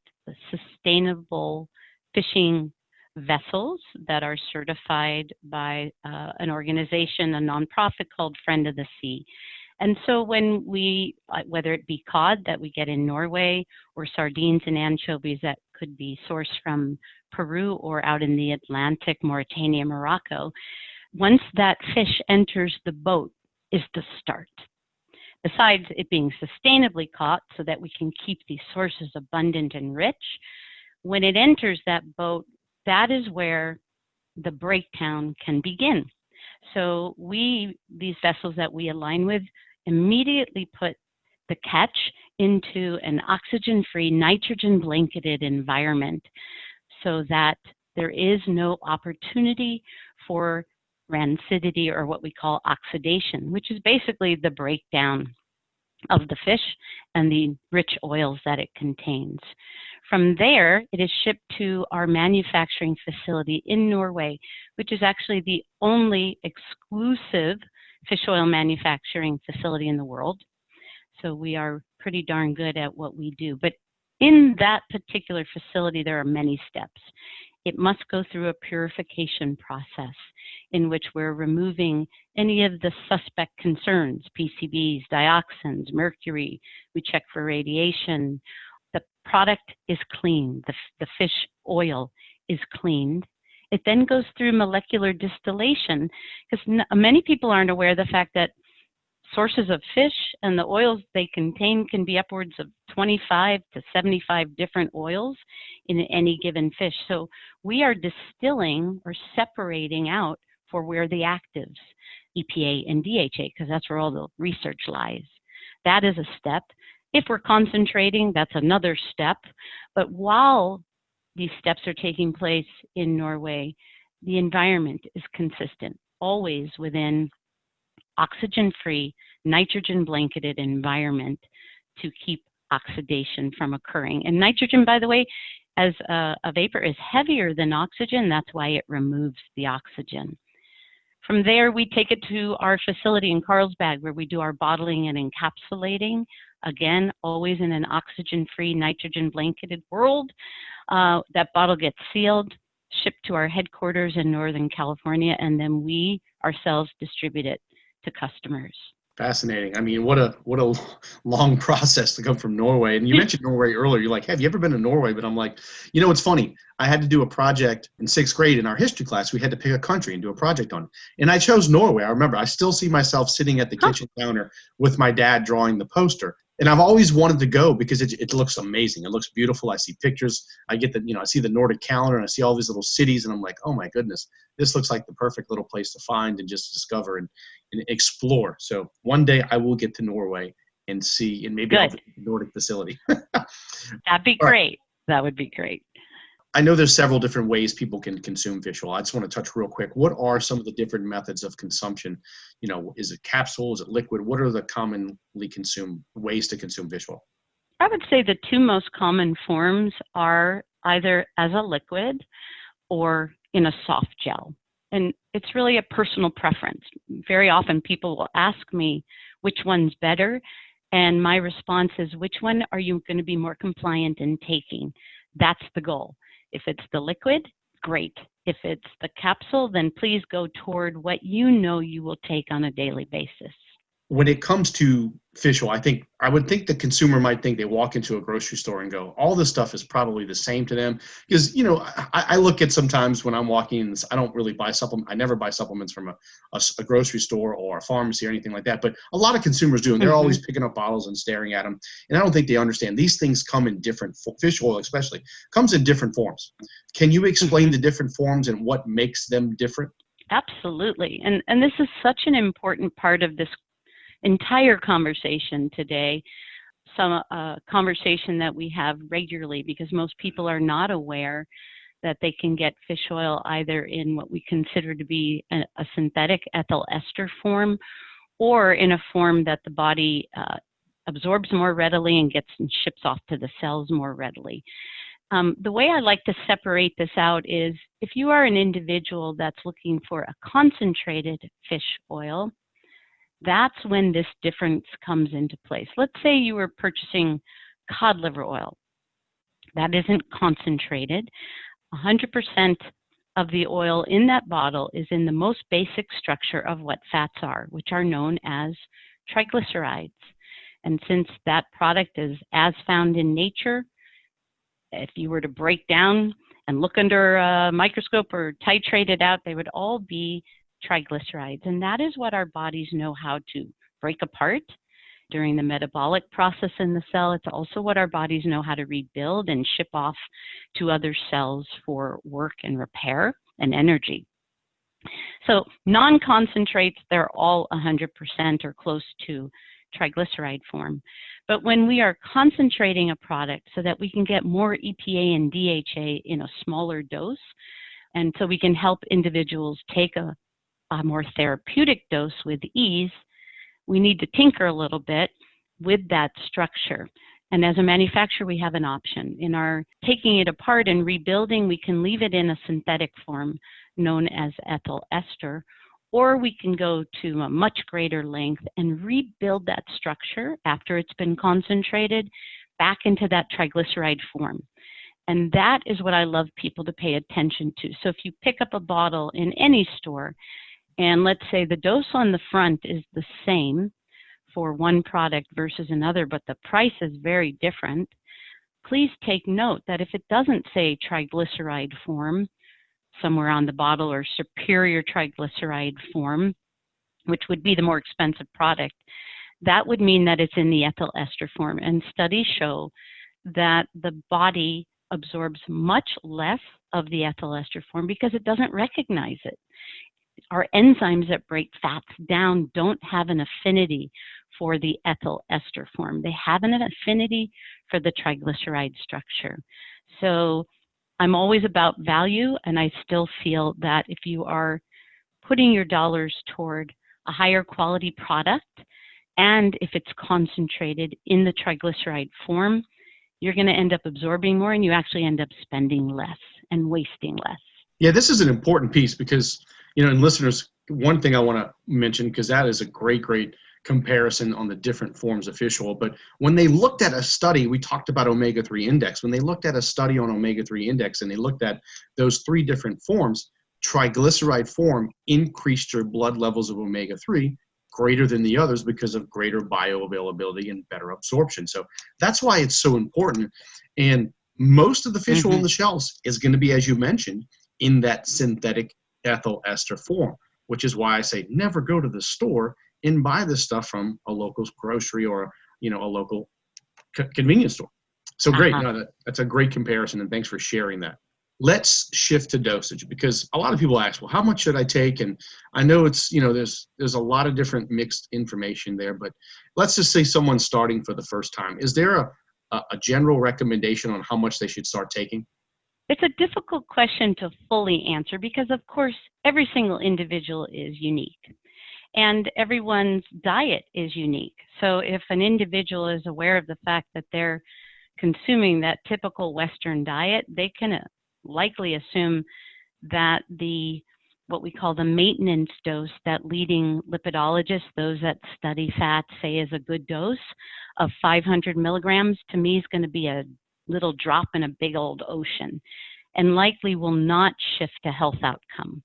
sustainable fishing vessels that are certified by an organization, a nonprofit called Friend of the Sea. And so when whether it be cod that we get in Norway or sardines and anchovies that could be sourced from Peru or out in the Atlantic, Mauritania, Morocco, once that fish enters the boat is the start. Besides it being sustainably caught so that we can keep these sources abundant and rich, when it enters that boat, that is where the breakdown can begin. So these vessels that we align with, immediately put the catch into an oxygen-free, nitrogen-blanketed environment so that there is no opportunity for rancidity or what we call oxidation, which is basically the breakdown of the fish and the rich oils that it contains. From there, it is shipped to our manufacturing facility in Norway, which is actually the only exclusive fish oil manufacturing facility in the world. So we are pretty darn good at what we do. But in that particular facility, there are many steps. It must go through a purification process in which we're removing any of the suspect concerns, PCBs, dioxins, mercury. We check for radiation. The product is clean. The fish oil is cleaned. It then goes through molecular distillation because many people aren't aware of the fact that sources of fish and the oils they contain can be upwards of 25 to 75 different oils in any given fish. So we are distilling or separating out for where the actives, EPA and DHA, because that's where all the research lies. That is a step. If we're concentrating, that's another step. But while these steps are taking place in Norway, the environment is consistent, always within oxygen-free, nitrogen-blanketed environment to keep oxidation from occurring. And nitrogen, by the way, as a vapor, is heavier than oxygen. That's why it removes the oxygen. From there, we take it to our facility in Carlsbad, where we do our bottling and encapsulating. Again, always in an oxygen-free, nitrogen-blanketed world. That bottle gets sealed, shipped to our headquarters in Northern California, and then we ourselves distribute it to customers. Fascinating. I mean, what a long process to come from Norway. And you mentioned Norway earlier. You're like, have you ever been to Norway? But I'm like, it's funny. I had to do a project in 6th grade in our history class. We had to pick a country and do a project on it. And I chose Norway. I remember I still see myself sitting at the kitchen counter with my dad drawing the poster. And I've always wanted to go because it looks amazing. It looks beautiful. I see pictures. I get I see the Nordic calendar and I see all these little cities and I'm like, oh my goodness, this looks like the perfect little place to find and just discover and explore. So one day I will get to Norway and see, and maybe I'll visit the Nordic facility. That'd be great. That would be great. I know there's several different ways people can consume fish oil. I just want to touch real quick. What are some of the different methods of consumption? Is it capsule? Is it liquid? What are the commonly consumed ways to consume fish oil? I would say the two most common forms are either as a liquid or in a soft gel. And it's really a personal preference. Very often people will ask me which one's better. And my response is, which one are you going to be more compliant in taking? That's the goal. If it's the liquid, great. If it's the capsule, then please go toward what you know you will take on a daily basis. When it comes to fish oil, I would think the consumer might think they walk into a grocery store and go, all this stuff is probably the same to them. Because, I look at sometimes when I'm walking, I don't really buy supplements. I never buy supplements from a grocery store or a pharmacy or anything like that. But a lot of consumers do, and they're always picking up bottles and staring at them. And I don't think they understand. These things come in different, fish oil especially, comes in different forms. Can you explain the different forms and what makes them different? Absolutely. And this is such an important part of this entire conversation today, some conversation that we have regularly, because most people are not aware that they can get fish oil either in what we consider to be a synthetic ethyl ester form, or in a form that the body absorbs more readily and gets and ships off to the cells more readily. The way I like to separate this out is if you are an individual that's looking for a concentrated fish oil, that's when this difference comes into place. Let's say you were purchasing cod liver oil. That isn't concentrated. 100% of the oil in that bottle is in the most basic structure of what fats are, which are known as triglycerides. And since that product is as found in nature, if you were to break down and look under a microscope or titrate it out, they would all be triglycerides. And that is what our bodies know how to break apart during the metabolic process in the cell. It's also what our bodies know how to rebuild and ship off to other cells for work and repair and energy. So non-concentrates, they're all 100% or close to triglyceride form. But when we are concentrating a product so that we can get more EPA and DHA in a smaller dose, and so we can help individuals take a more therapeutic dose with ease, we need to tinker a little bit with that structure. And as a manufacturer, we have an option. In our taking it apart and rebuilding, we can leave it in a synthetic form known as ethyl ester, or we can go to a much greater length and rebuild that structure after it's been concentrated back into that triglyceride form. And that is what I love people to pay attention to. So if you pick up a bottle in any store, and let's say the dose on the front is the same for one product versus another, but the price is very different, please take note that if it doesn't say triglyceride form somewhere on the bottle or superior triglyceride form, which would be the more expensive product, that would mean that it's in the ethyl ester form. And studies show that the body absorbs much less of the ethyl ester form because it doesn't recognize it. Our enzymes that break fats down don't have an affinity for the ethyl ester form. They have an affinity for the triglyceride structure. So I'm always about value, and I still feel that if you are putting your dollars toward a higher quality product, and if it's concentrated in the triglyceride form, you're going to end up absorbing more, and you actually end up spending less and wasting less. Yeah, this is an important piece because, and listeners, one thing I want to mention, because that is a great comparison on the different forms of fish oil. But when they looked at a study, we talked about omega-3 index. When they looked at a study on omega-3 index and they looked at those 3 different forms, triglyceride form increased your blood levels of omega-3 greater than the others because of greater bioavailability and better absorption. So that's why it's so important. And most of the fish oil on the shelves is going to be, as you mentioned, in that synthetic ethyl ester form, which is why I say never go to the store and buy this stuff from a local grocery or a local convenience store. So great. That's a great comparison, and thanks for sharing that. Let's shift to dosage, because a lot of people ask, well, how much should I take? And I know it's, there's a lot of different mixed information there, but let's just say someone's starting for the first time. Is there a general recommendation on how much they should start taking? It's a difficult question to fully answer because, of course, every single individual is unique and everyone's diet is unique. So if an individual is aware of the fact that they're consuming that typical Western diet, they can likely assume that what we call the maintenance dose that leading lipidologists, those that study fat, say is a good dose of 500 milligrams, to me is going to be a little drop in a big old ocean and likely will not shift a health outcome.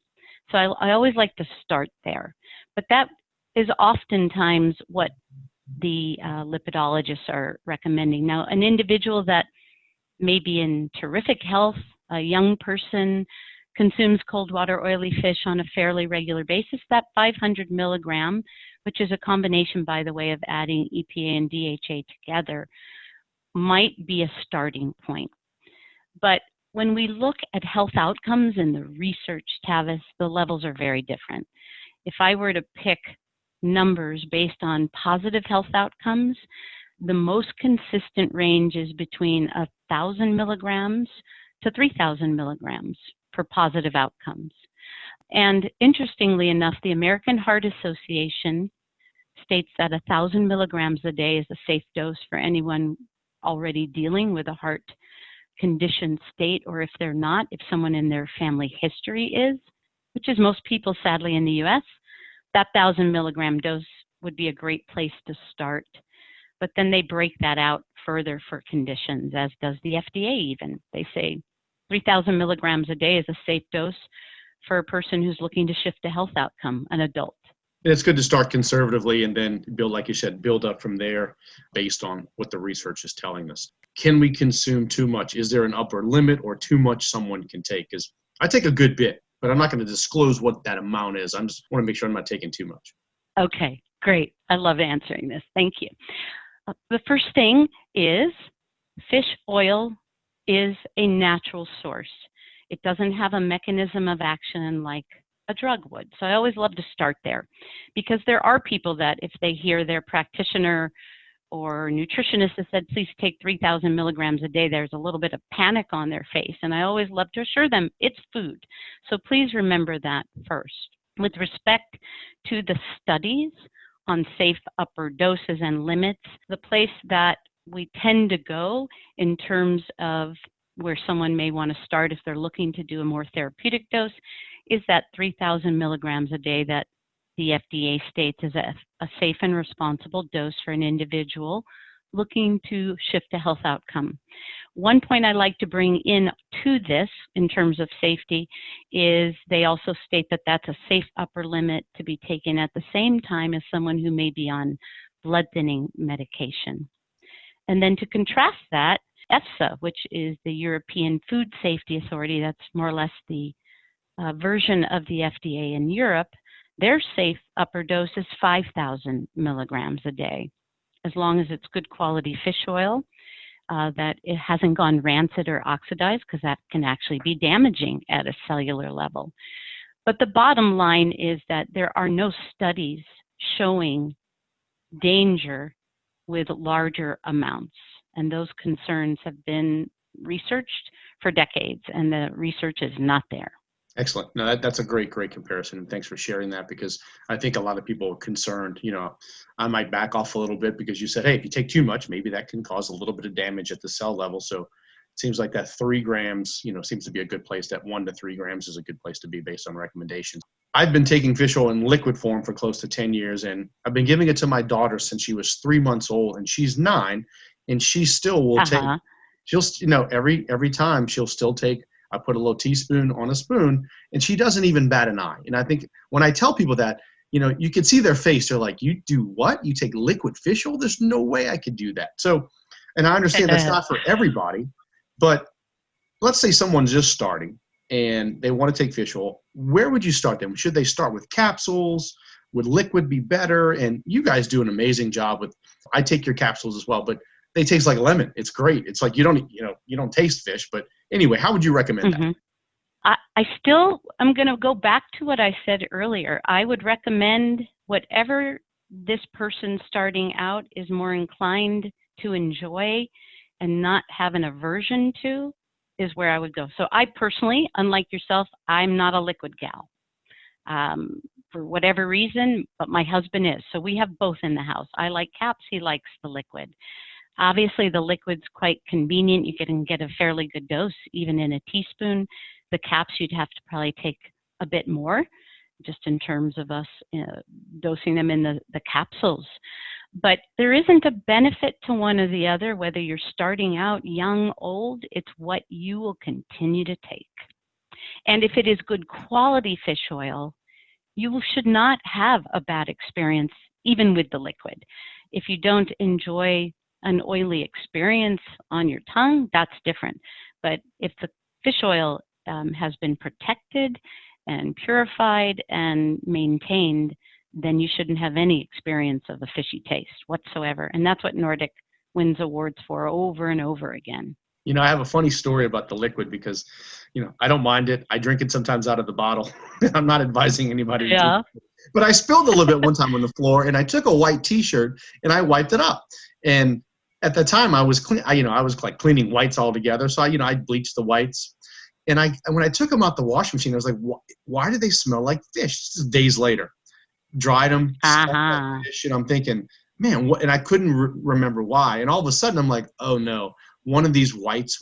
So I always like to start there. But that is oftentimes what the lipidologists are recommending. Now, an individual that may be in terrific health, a young person, consumes cold water oily fish on a fairly regular basis, that 500 milligram, which is a combination, by the way, of adding EPA and DHA together, might be a starting point. But when we look at health outcomes in the research, Tavis, the levels are very different. If I were to pick numbers based on positive health outcomes, the most consistent range is between 1,000 milligrams to 3,000 milligrams for positive outcomes. And interestingly enough, the American Heart Association states that 1,000 milligrams a day is a safe dose for anyone already dealing with a heart condition state, or if they're not, if someone in their family history is, which is most people sadly in the US, that 1,000 milligram dose would be a great place to start. But then they break that out further for conditions, as does the FDA even. They say 3,000 milligrams a day is a safe dose for a person who's looking to shift a health outcome, an adult. It's good to start conservatively and then build, like you said, build up from there based on what the research is telling us. Can we consume too much? Is there an upper limit or too much someone can take? Because I take a good bit, but I'm not going to disclose what that amount is. I just want to make sure I'm not taking too much. Okay, great. I love answering this. Thank you. The first thing is fish oil is a natural source. It doesn't have a mechanism of action like a drug would. So I always love to start there because there are people that if they hear their practitioner or nutritionist has said, please take 3,000 milligrams a day, there's a little bit of panic on their face. And I always love to assure them it's food. So please remember that first. With respect to the studies on safe upper doses and limits, the place that we tend to go in terms of where someone may want to start if they're looking to do a more therapeutic dose is that 3,000 milligrams a day that the FDA states is a safe and responsible dose for an individual looking to shift a health outcome. One point I like to bring in to this in terms of safety is they also state that that's a safe upper limit to be taken at the same time as someone who may be on blood thinning medication. And then to contrast that, EFSA, which is the European Food Safety Authority, that's more or less the version of the FDA in Europe, their safe upper dose is 5,000 milligrams a day, as long as it's good quality fish oil, that it hasn't gone rancid or oxidized, because that can actually be damaging at a cellular level. But the bottom line is that there are no studies showing danger with larger amounts. And those concerns have been researched for decades, and the research is not there. Excellent. No, that's a great comparison. And thanks for sharing that, because I think a lot of people are concerned, I might back off a little bit because you said, hey, if you take too much, maybe that can cause a little bit of damage at the cell level. So it seems like that 3 grams, seems to be a good place. That 1 to 3 grams is a good place to be based on recommendations. I've been taking fish oil in liquid form for close to 10 years, and I've been giving it to my daughter since she was 3 months old, and she's 9, and she still will take, every time she'll still take, I put a little teaspoon on a spoon, and she doesn't even bat an eye. And I think when I tell people that, you can see their face. They're like, you do what? You take liquid fish oil? There's no way I could do that. So, and I understand that's not for everybody, but let's say someone's just starting and they want to take fish oil. Where would you start them? Should they start with capsules? Would liquid be better? And you guys do an amazing job with, I take your capsules as well, but they taste like lemon. It's great. It's like you don't taste fish. But anyway, how would you recommend that? I'm going to go back to what I said earlier. I would recommend whatever this person starting out is more inclined to enjoy and not have an aversion to is where I would go. So I personally, unlike yourself, I'm not a liquid gal for whatever reason, but my husband is. So we have both in the house. I like caps. He likes the liquid. Obviously, the liquid's quite convenient. You can get a fairly good dose, even in a teaspoon. The caps, you'd have to probably take a bit more, just in terms of us dosing them in the capsules. But there isn't a benefit to one or the other, whether you're starting out young, old. It's what you will continue to take. And if it is good quality fish oil, you should not have a bad experience, even with the liquid. If you don't enjoy an oily experience on your tongue, that's different. But if the fish oil has been protected and purified and maintained, then you shouldn't have any experience of a fishy taste whatsoever. And that's what Nordic wins awards for over and over again. I have a funny story about the liquid because, I don't mind it. I drink it sometimes out of the bottle. I'm not advising anybody to do it. But I spilled a little bit one time on the floor, and I took a white T-shirt and I wiped it up. And at the time, I was cleaning whites all together. So I bleached the whites, and when I took them out the washing machine, I was like, why do they smell like fish? This is days later, dried them, smelled like fish, and I'm thinking, man, what? And I couldn't remember why. And all of a sudden, I'm like, oh no, one of these whites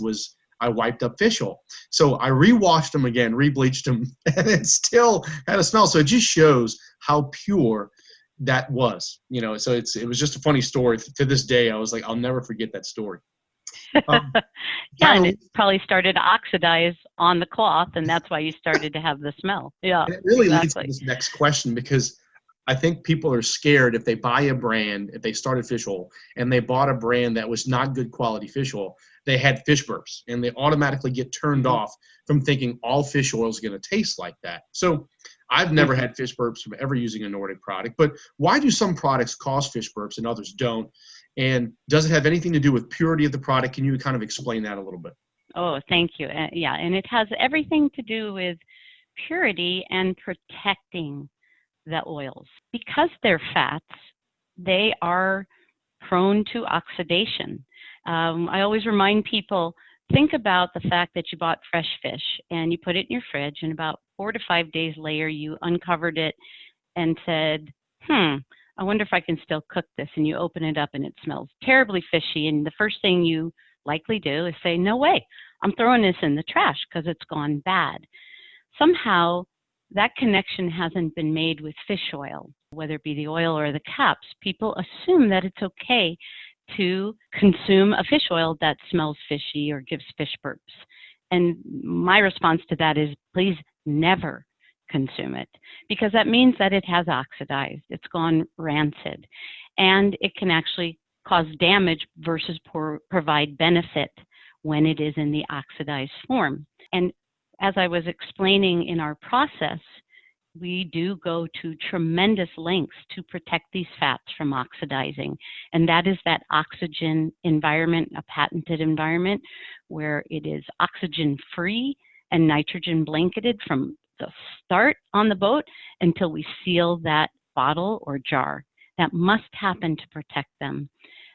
I wiped up fish oil. So I re-washed them again, re-bleached them, and it still had a smell. So it just shows how pure that was, so it was just a funny story. To this day, I was like, I'll never forget that story. And it probably started to oxidize on the cloth, and that's why you started to have the smell. Yeah, and it really leads to this next question, because I think people are scared if they buy a brand, if they started fish oil and they bought a brand that was not good quality fish oil, they had fish burps, and they automatically get turned off from thinking all fish oil is going to taste like that. So I've never had fish burps from ever using a Nordic product, but why do some products cause fish burps and others don't? And does it have anything to do with purity of the product? Can you kind of explain that a little bit? Oh, thank you. Yeah, and it has everything to do with purity and protecting the oils. Because they're fats, they are prone to oxidation. I always remind people, think about the fact that you bought fresh fish and you put it in your fridge, and about 4 to 5 days later, you uncovered it and said, I wonder if I can still cook this. And you open it up and it smells terribly fishy. And the first thing you likely do is say, no way, I'm throwing this in the trash because it's gone bad. Somehow that connection hasn't been made with fish oil, whether it be the oil or the caps. People assume that it's okay to consume a fish oil that smells fishy or gives fish burps. And my response to that is, please never consume it, because that means that it has oxidized, it's gone rancid, and it can actually cause damage versus provide benefit when it is in the oxidized form. And as I was explaining in our process, we do go to tremendous lengths to protect these fats from oxidizing. And that is that oxygen environment, a patented environment where it is oxygen free and nitrogen blanketed from the start on the boat until we seal that bottle or jar. that must happen to protect them.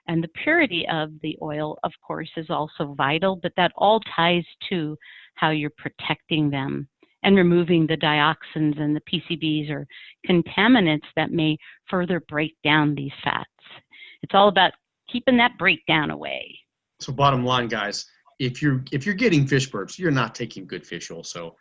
And the purity of the oil, of course, is also vital, but that all ties to how you're protecting them and removing the dioxins and the PCBs or contaminants that may further break down these fats. It's all about keeping that breakdown away. So bottom line, guys, if you're getting fish burps, you're not taking good fish oil. So,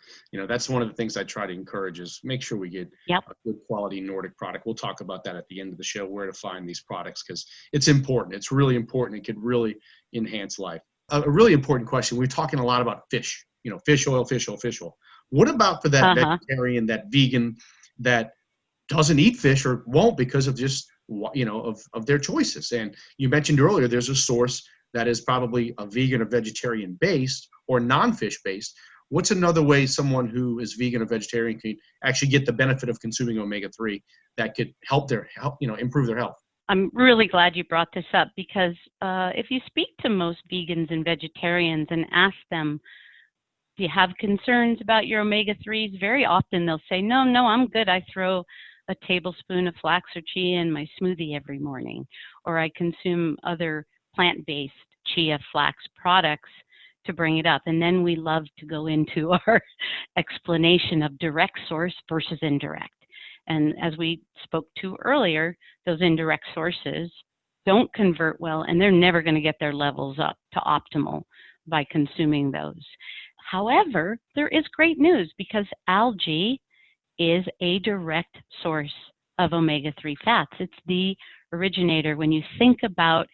that's one of the things I try to encourage is make sure we get a good quality Nordic product. We'll talk about that at the end of the show, where to find these products, because it's important. It's really important. It could really enhance life. A really important question. We're talking a lot about fish, fish oil, fish oil, fish oil. What about for that vegetarian, that vegan that doesn't eat fish or won't because of just, of their choices? And you mentioned earlier, there's a source that is probably a vegan or vegetarian based or non-fish based. What's another way someone who is vegan or vegetarian can actually get the benefit of consuming omega-3 that could help improve their health? I'm really glad you brought this up, because if you speak to most vegans and vegetarians and ask them, do you have concerns about your omega-3s? Very often they'll say, no, I'm good. I throw a tablespoon of flax or chia in my smoothie every morning, or I consume other plant-based chia flax products to bring it up. And then we love to go into our explanation of direct source versus indirect. And as we spoke to earlier, those indirect sources don't convert well, and they're never going to get their levels up to optimal by consuming those. However, there is great news, because algae is a direct source of omega-3 fats. It's the originator. When you think about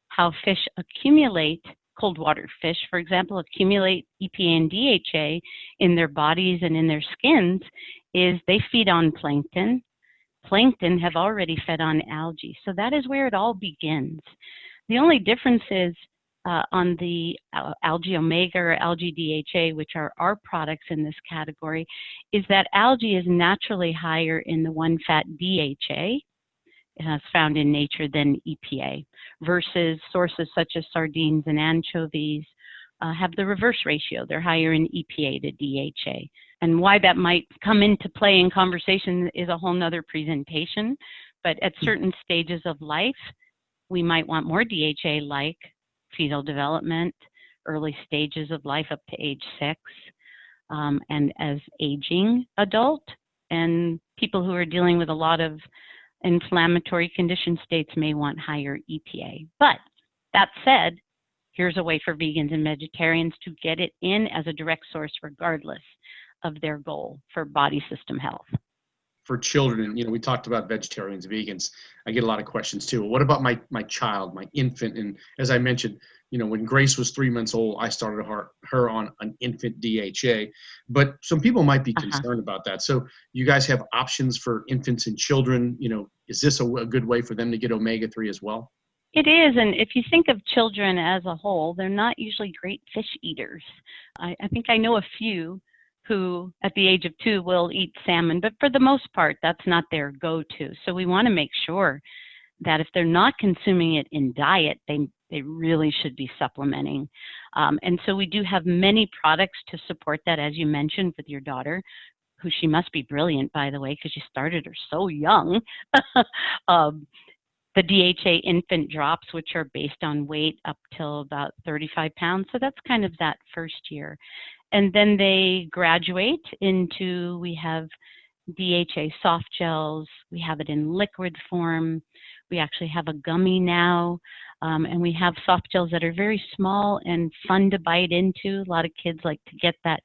how fish accumulate, cold water fish, for example, accumulate EPA and DHA in their bodies and in their skins, is they feed on plankton. Plankton have already fed on algae. So that is where it all begins. The only difference is on the algae omega or algae DHA, which are our products in this category, is that algae is naturally higher in the one fat DHA found in nature than EPA, versus sources such as sardines and anchovies have the reverse ratio. They're higher in EPA to DHA. And why that might come into play in conversation is a whole nother presentation. But at certain stages of life, we might want more DHA, like fetal development, early stages of life up to age 6, and as aging adult, and people who are dealing with a lot of inflammatory condition states may want higher EPA. But that said, here's a way for vegans and vegetarians to get it in as a direct source regardless of their goal for body system health. For children, we talked about vegetarians, vegans. I get a lot of questions too. What about my child, my infant? And as I mentioned, when Grace was 3 months old, I started her on an infant DHA. But some people might be concerned about that. So you guys have options for infants and children. Is this a good way for them to get omega-3 as well? It is, and if you think of children as a whole, they're not usually great fish eaters. I think I know a few who at the age of 2 will eat salmon, but for the most part, that's not their go-to. So we want to make sure that if they're not consuming it in diet, they really should be supplementing. And so we do have many products to support that, as you mentioned, with your daughter, who she must be brilliant, by the way, because you started her so young. The DHA infant drops, which are based on weight up till about 35 pounds. So that's kind of that first year. And then they graduate into, we have DHA soft gels, we have it in liquid form, we actually have a gummy now, and we have soft gels that are very small and fun to bite into. A lot of kids like to get that,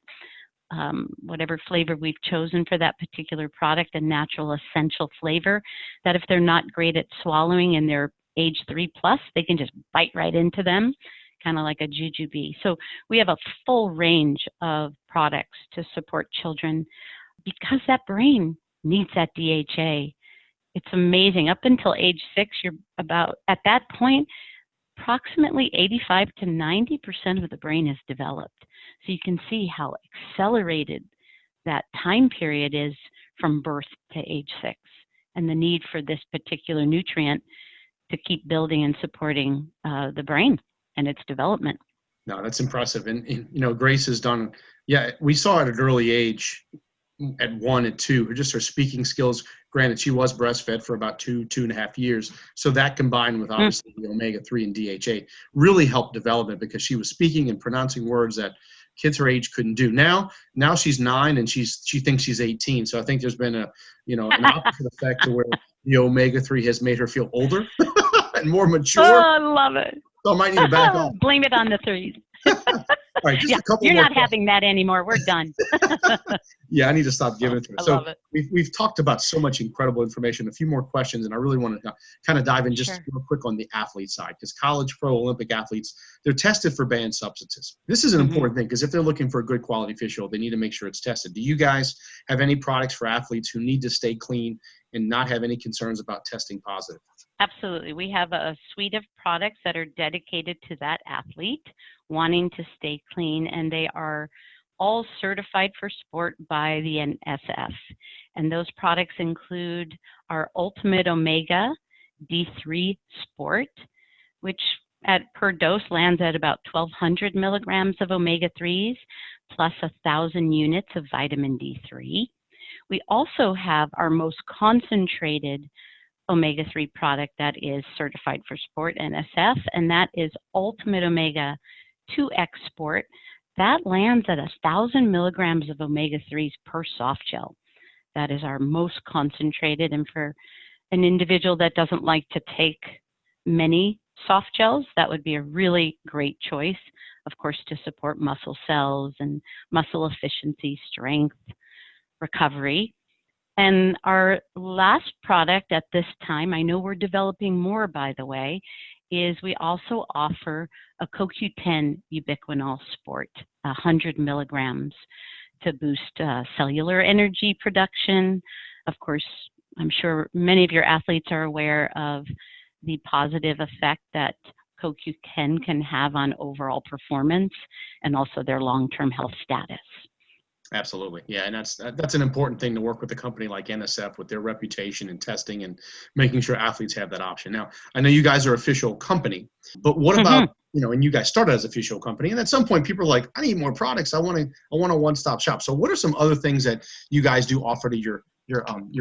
whatever flavor we've chosen for that particular product, a natural essential flavor, that if they're not great at swallowing and they're age 3+, they can just bite right into them, kind of like a jujube. So we have a full range of products to support children because that brain needs that DHA. It's amazing. Up until age 6, you're about, at that point, approximately 85 to 90% of the brain is developed. So you can see how accelerated that time period is from birth to age 6, and the need for this particular nutrient to keep building and supporting the brain and its development. No, that's impressive. And Grace has done, we saw at an early age, at 1 and 2, or just her speaking skills. Granted, she was breastfed for about 2.5 years. So that combined with obviously the omega-3 and DHA really helped develop it, because she was speaking and pronouncing words that kids her age couldn't do. Now she's 9 and she thinks she's 18. So I think there's been an opposite effect to where the omega-3 has made her feel older and more mature. Oh, I love it. So I might need to back off. Blame it on the 3s. All right, just a couple you're more not having that anymore. We're done. Yeah, I need to stop giving it to her. I love it. We've talked about so much incredible information. A few more questions, and I really want to kind of dive in just Sure. real quick on the athlete side, because college, pro, Olympic athletes, they're tested for banned substances. This is an important thing, because if they're looking for a good quality fish oil, they need to make sure it's tested. Do you guys have any products for athletes who need to stay clean and not have any concerns about testing positive? Absolutely. We have a suite of products that are dedicated to that athlete wanting to stay clean, and they are all certified for sport by the NSF. And those products include our Ultimate Omega D3 Sport, which per dose lands at about 1,200 milligrams of omega-3s plus 1,000 units of vitamin D3. We also have our most concentrated omega-3 product that is certified for sport NSF, and that is Ultimate Omega 2X Sport. That lands at 1,000 milligrams of omega-3s per soft gel. That is our most concentrated, and for an individual that doesn't like to take many soft gels, that would be a really great choice, of course, to support muscle cells and muscle efficiency, strength, recovery. And our last product at this time, I know we're developing more, by the way, is we also offer a CoQ10 ubiquinol sport, 100 milligrams, to boost cellular energy production. Of course, I'm sure many of your athletes are aware of the positive effect that CoQ10 can have on overall performance and also their long-term health status. Absolutely. Yeah. And that's an important thing to work with a company like NSF with their reputation and testing and making sure athletes have that option. Now, I know you guys are an official company, but what about, and you guys started as an official company, and at some point people are like, I need more products. I want a one-stop shop. So what are some other things that you guys do offer to your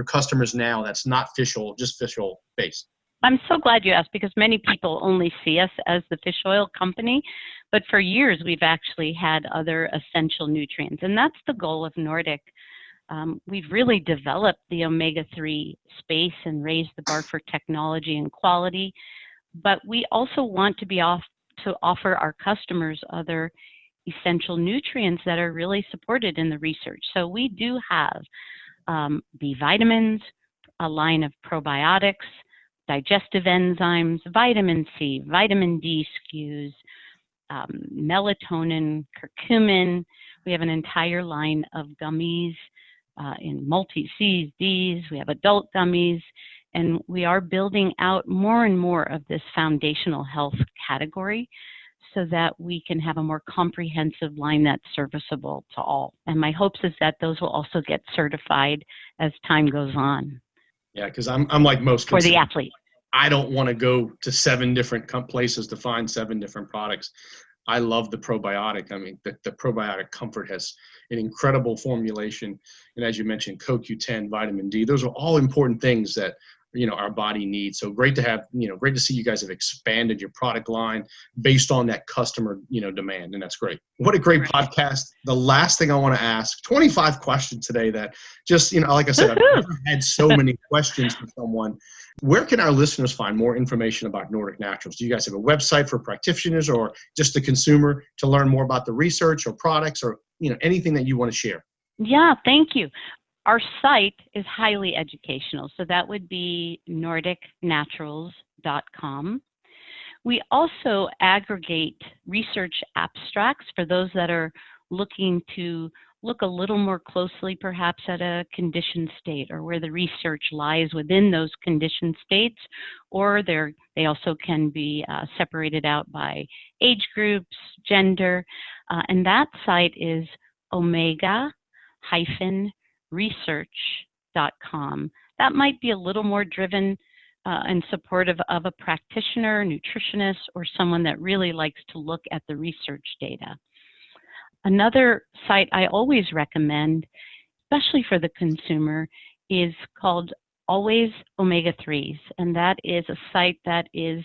customers now that's not just fish oil based? I'm so glad you asked, because many people only see us as the fish oil company, but for years we've actually had other essential nutrients, and that's the goal of Nordic. We've really developed the omega-3 space and raised the bar for technology and quality, but we also want to offer our customers other essential nutrients that are really supported in the research. So we do have B vitamins, a line of probiotics, digestive enzymes, vitamin C, vitamin D SKUs, melatonin, curcumin. We have an entire line of gummies in multi-Cs, Ds. We have adult gummies, and we are building out more and more of this foundational health category so that we can have a more comprehensive line that's serviceable to all. And my hopes is that those will also get certified as time goes on. Yeah, because I'm like most for the athlete. I don't want to go to 7 different places to find 7 different products. I love the probiotic. I mean, the probiotic comfort has an incredible formulation. And as you mentioned, CoQ10, vitamin D, those are all important things that, our body needs. So great to have, great to see you guys have expanded your product line based on that customer, demand. And that's great. What a great podcast. The last thing I want to ask, 25 questions today that just, like I said, I've never had so many questions from someone. Where can our listeners find more information about Nordic Naturals? Do you guys have a website for practitioners or just the consumer to learn more about the research or products or, anything that you want to share? Yeah, thank you. Our site is highly educational, so that would be nordicnaturals.com. We also aggregate research abstracts for those that are looking to look a little more closely perhaps at a conditioned state or where the research lies within those conditioned states, or they also can be separated out by age groups, gender, and that site is omega-research.com. That might be a little more driven and supportive of a practitioner, nutritionist, or someone that really likes to look at the research data. Another site I always recommend especially for the consumer, is called Always Omega-3s. And that is a site that is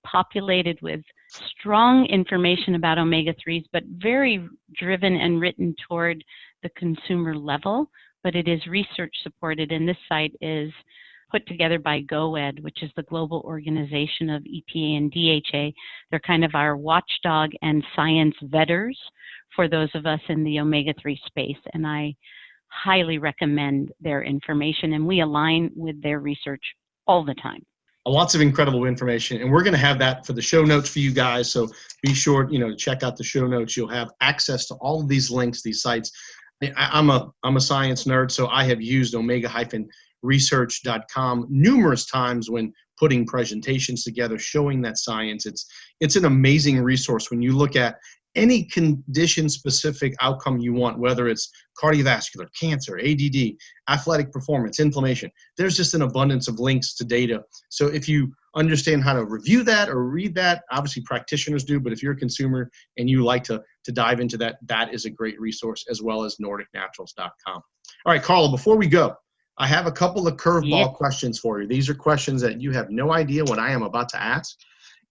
populated with strong information about omega-3s, but very driven and written toward the consumer level. But it is research supported, and this site is put together by GOED, which is the global organization of EPA and DHA. They're kind of our watchdog and science vetters for those of us in the omega-3 space, and I highly recommend their information, and we align with their research all the time. Lots of incredible information, and we're going to have that for the show notes for you guys, so be sure to check out the show notes. You'll have access to all of these links, these sites. I'm a science nerd, so I have used omega-research.com numerous times when putting presentations together, showing that science. It's an amazing resource when you look at any condition-specific outcome you want, whether it's cardiovascular, cancer, ADD, athletic performance, inflammation. There's just an abundance of links to data. So if you understand how to review that or read that, obviously practitioners do, but if you're a consumer and you like to dive into that, that is a great resource, as well as NordicNaturals.com. All right, Karla, before we go, I have a couple of curveball questions for you. These are questions that you have no idea what I am about to ask.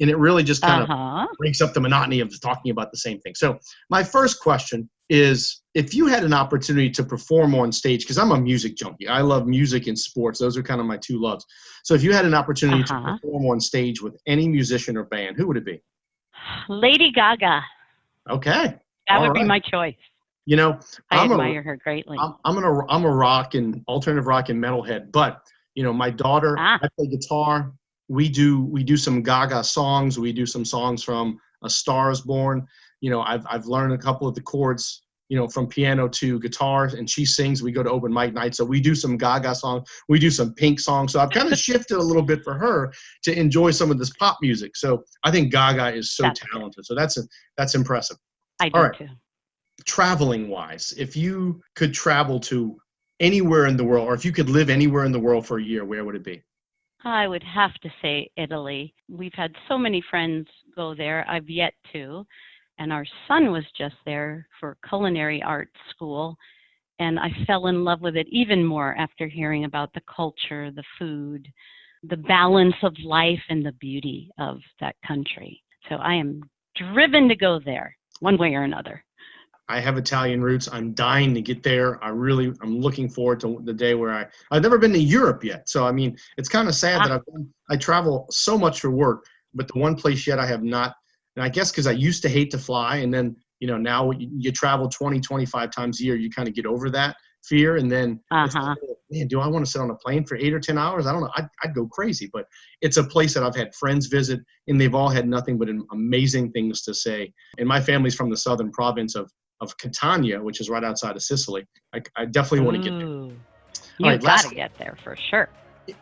And it really just kind of breaks up the monotony of talking about the same thing. So my first question is, if you had an opportunity to perform on stage, because I'm a music junkie. I love music and sports. Those are kind of my two loves. So if you had an opportunity to perform on stage with any musician or band, who would it be? Lady Gaga. Okay. That would be my choice. I admire her greatly. I'm a rock and alternative rock and metalhead, but my daughter, I play guitar. We do some Gaga songs. We do some songs from A Star Is Born. I've learned a couple of the chords, from piano to guitar, and she sings. We go to open mic night, so we do some Gaga songs. We do some Pink songs. So I've kind of shifted a little bit for her to enjoy some of this pop music. So I think Gaga is so talented. So that's impressive. I do too. Traveling wise, if you could travel to anywhere in the world, or if you could live anywhere in the world for a year, where would it be? I would have to say Italy. We've had so many friends go there. I've yet to. And our son was just there for culinary arts school. And I fell in love with it even more after hearing about the culture, the food, the balance of life, and the beauty of that country. So I am driven to go there one way or another. I have Italian roots. I'm dying to get there. I'm looking forward to the day where I've never been to Europe yet. So, it's kind of sad that I travel so much for work, but the one place yet I have not, and I guess because I used to hate to fly, and then, now you travel 20, 25 times a year, you kind of get over that fear. And then, it's like, man, do I want to sit on a plane for 8 or 10 hours? I don't know. I'd go crazy, but it's a place that I've had friends visit, and they've all had nothing but amazing things to say. And my family's from the southern province of Catania, which is right outside of Sicily. I definitely want to get there. You've got to get there for sure.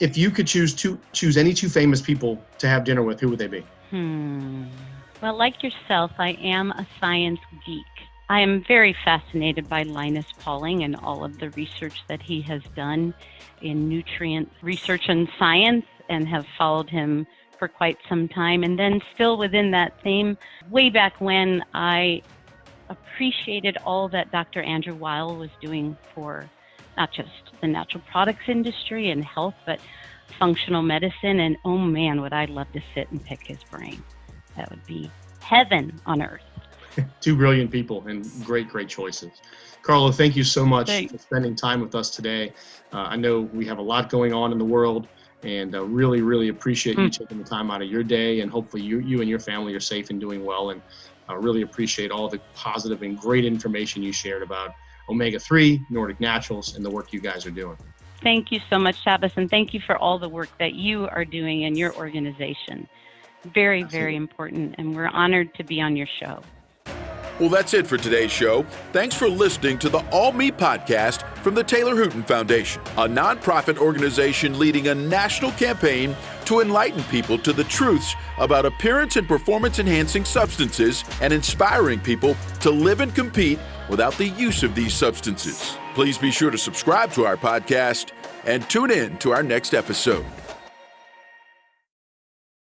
If you could choose any two famous people to have dinner with, who would they be? Well, like yourself, I am a science geek. I am very fascinated by Linus Pauling and all of the research that he has done in nutrient research and science, and have followed him for quite some time. And then still within that theme, way back when, I appreciated all that Dr. Andrew Weil was doing for not just the natural products industry and health, but functional medicine. And oh man, would I love to sit and pick his brain. That would be heaven on earth. Two brilliant people and great choices. Karla, thank you so much for spending time with us today. I know we have a lot going on in the world, and really appreciate you taking the time out of your day, and hopefully you and your family are safe and doing well. And I really appreciate all the positive and great information you shared about omega-3, Nordic Naturals, and the work you guys are doing. Thank you so much, Tavis, and thank you for all the work that you are doing in your organization. Very, very important, and we're honored to be on your show. Well, that's it for today's show. Thanks for listening to the All Me podcast from the Taylor Hooten Foundation, a nonprofit organization leading a national campaign to enlighten people to the truths about appearance and performance-enhancing substances, and inspiring people to live and compete without the use of these substances. Please be sure to subscribe to our podcast and tune in to our next episode.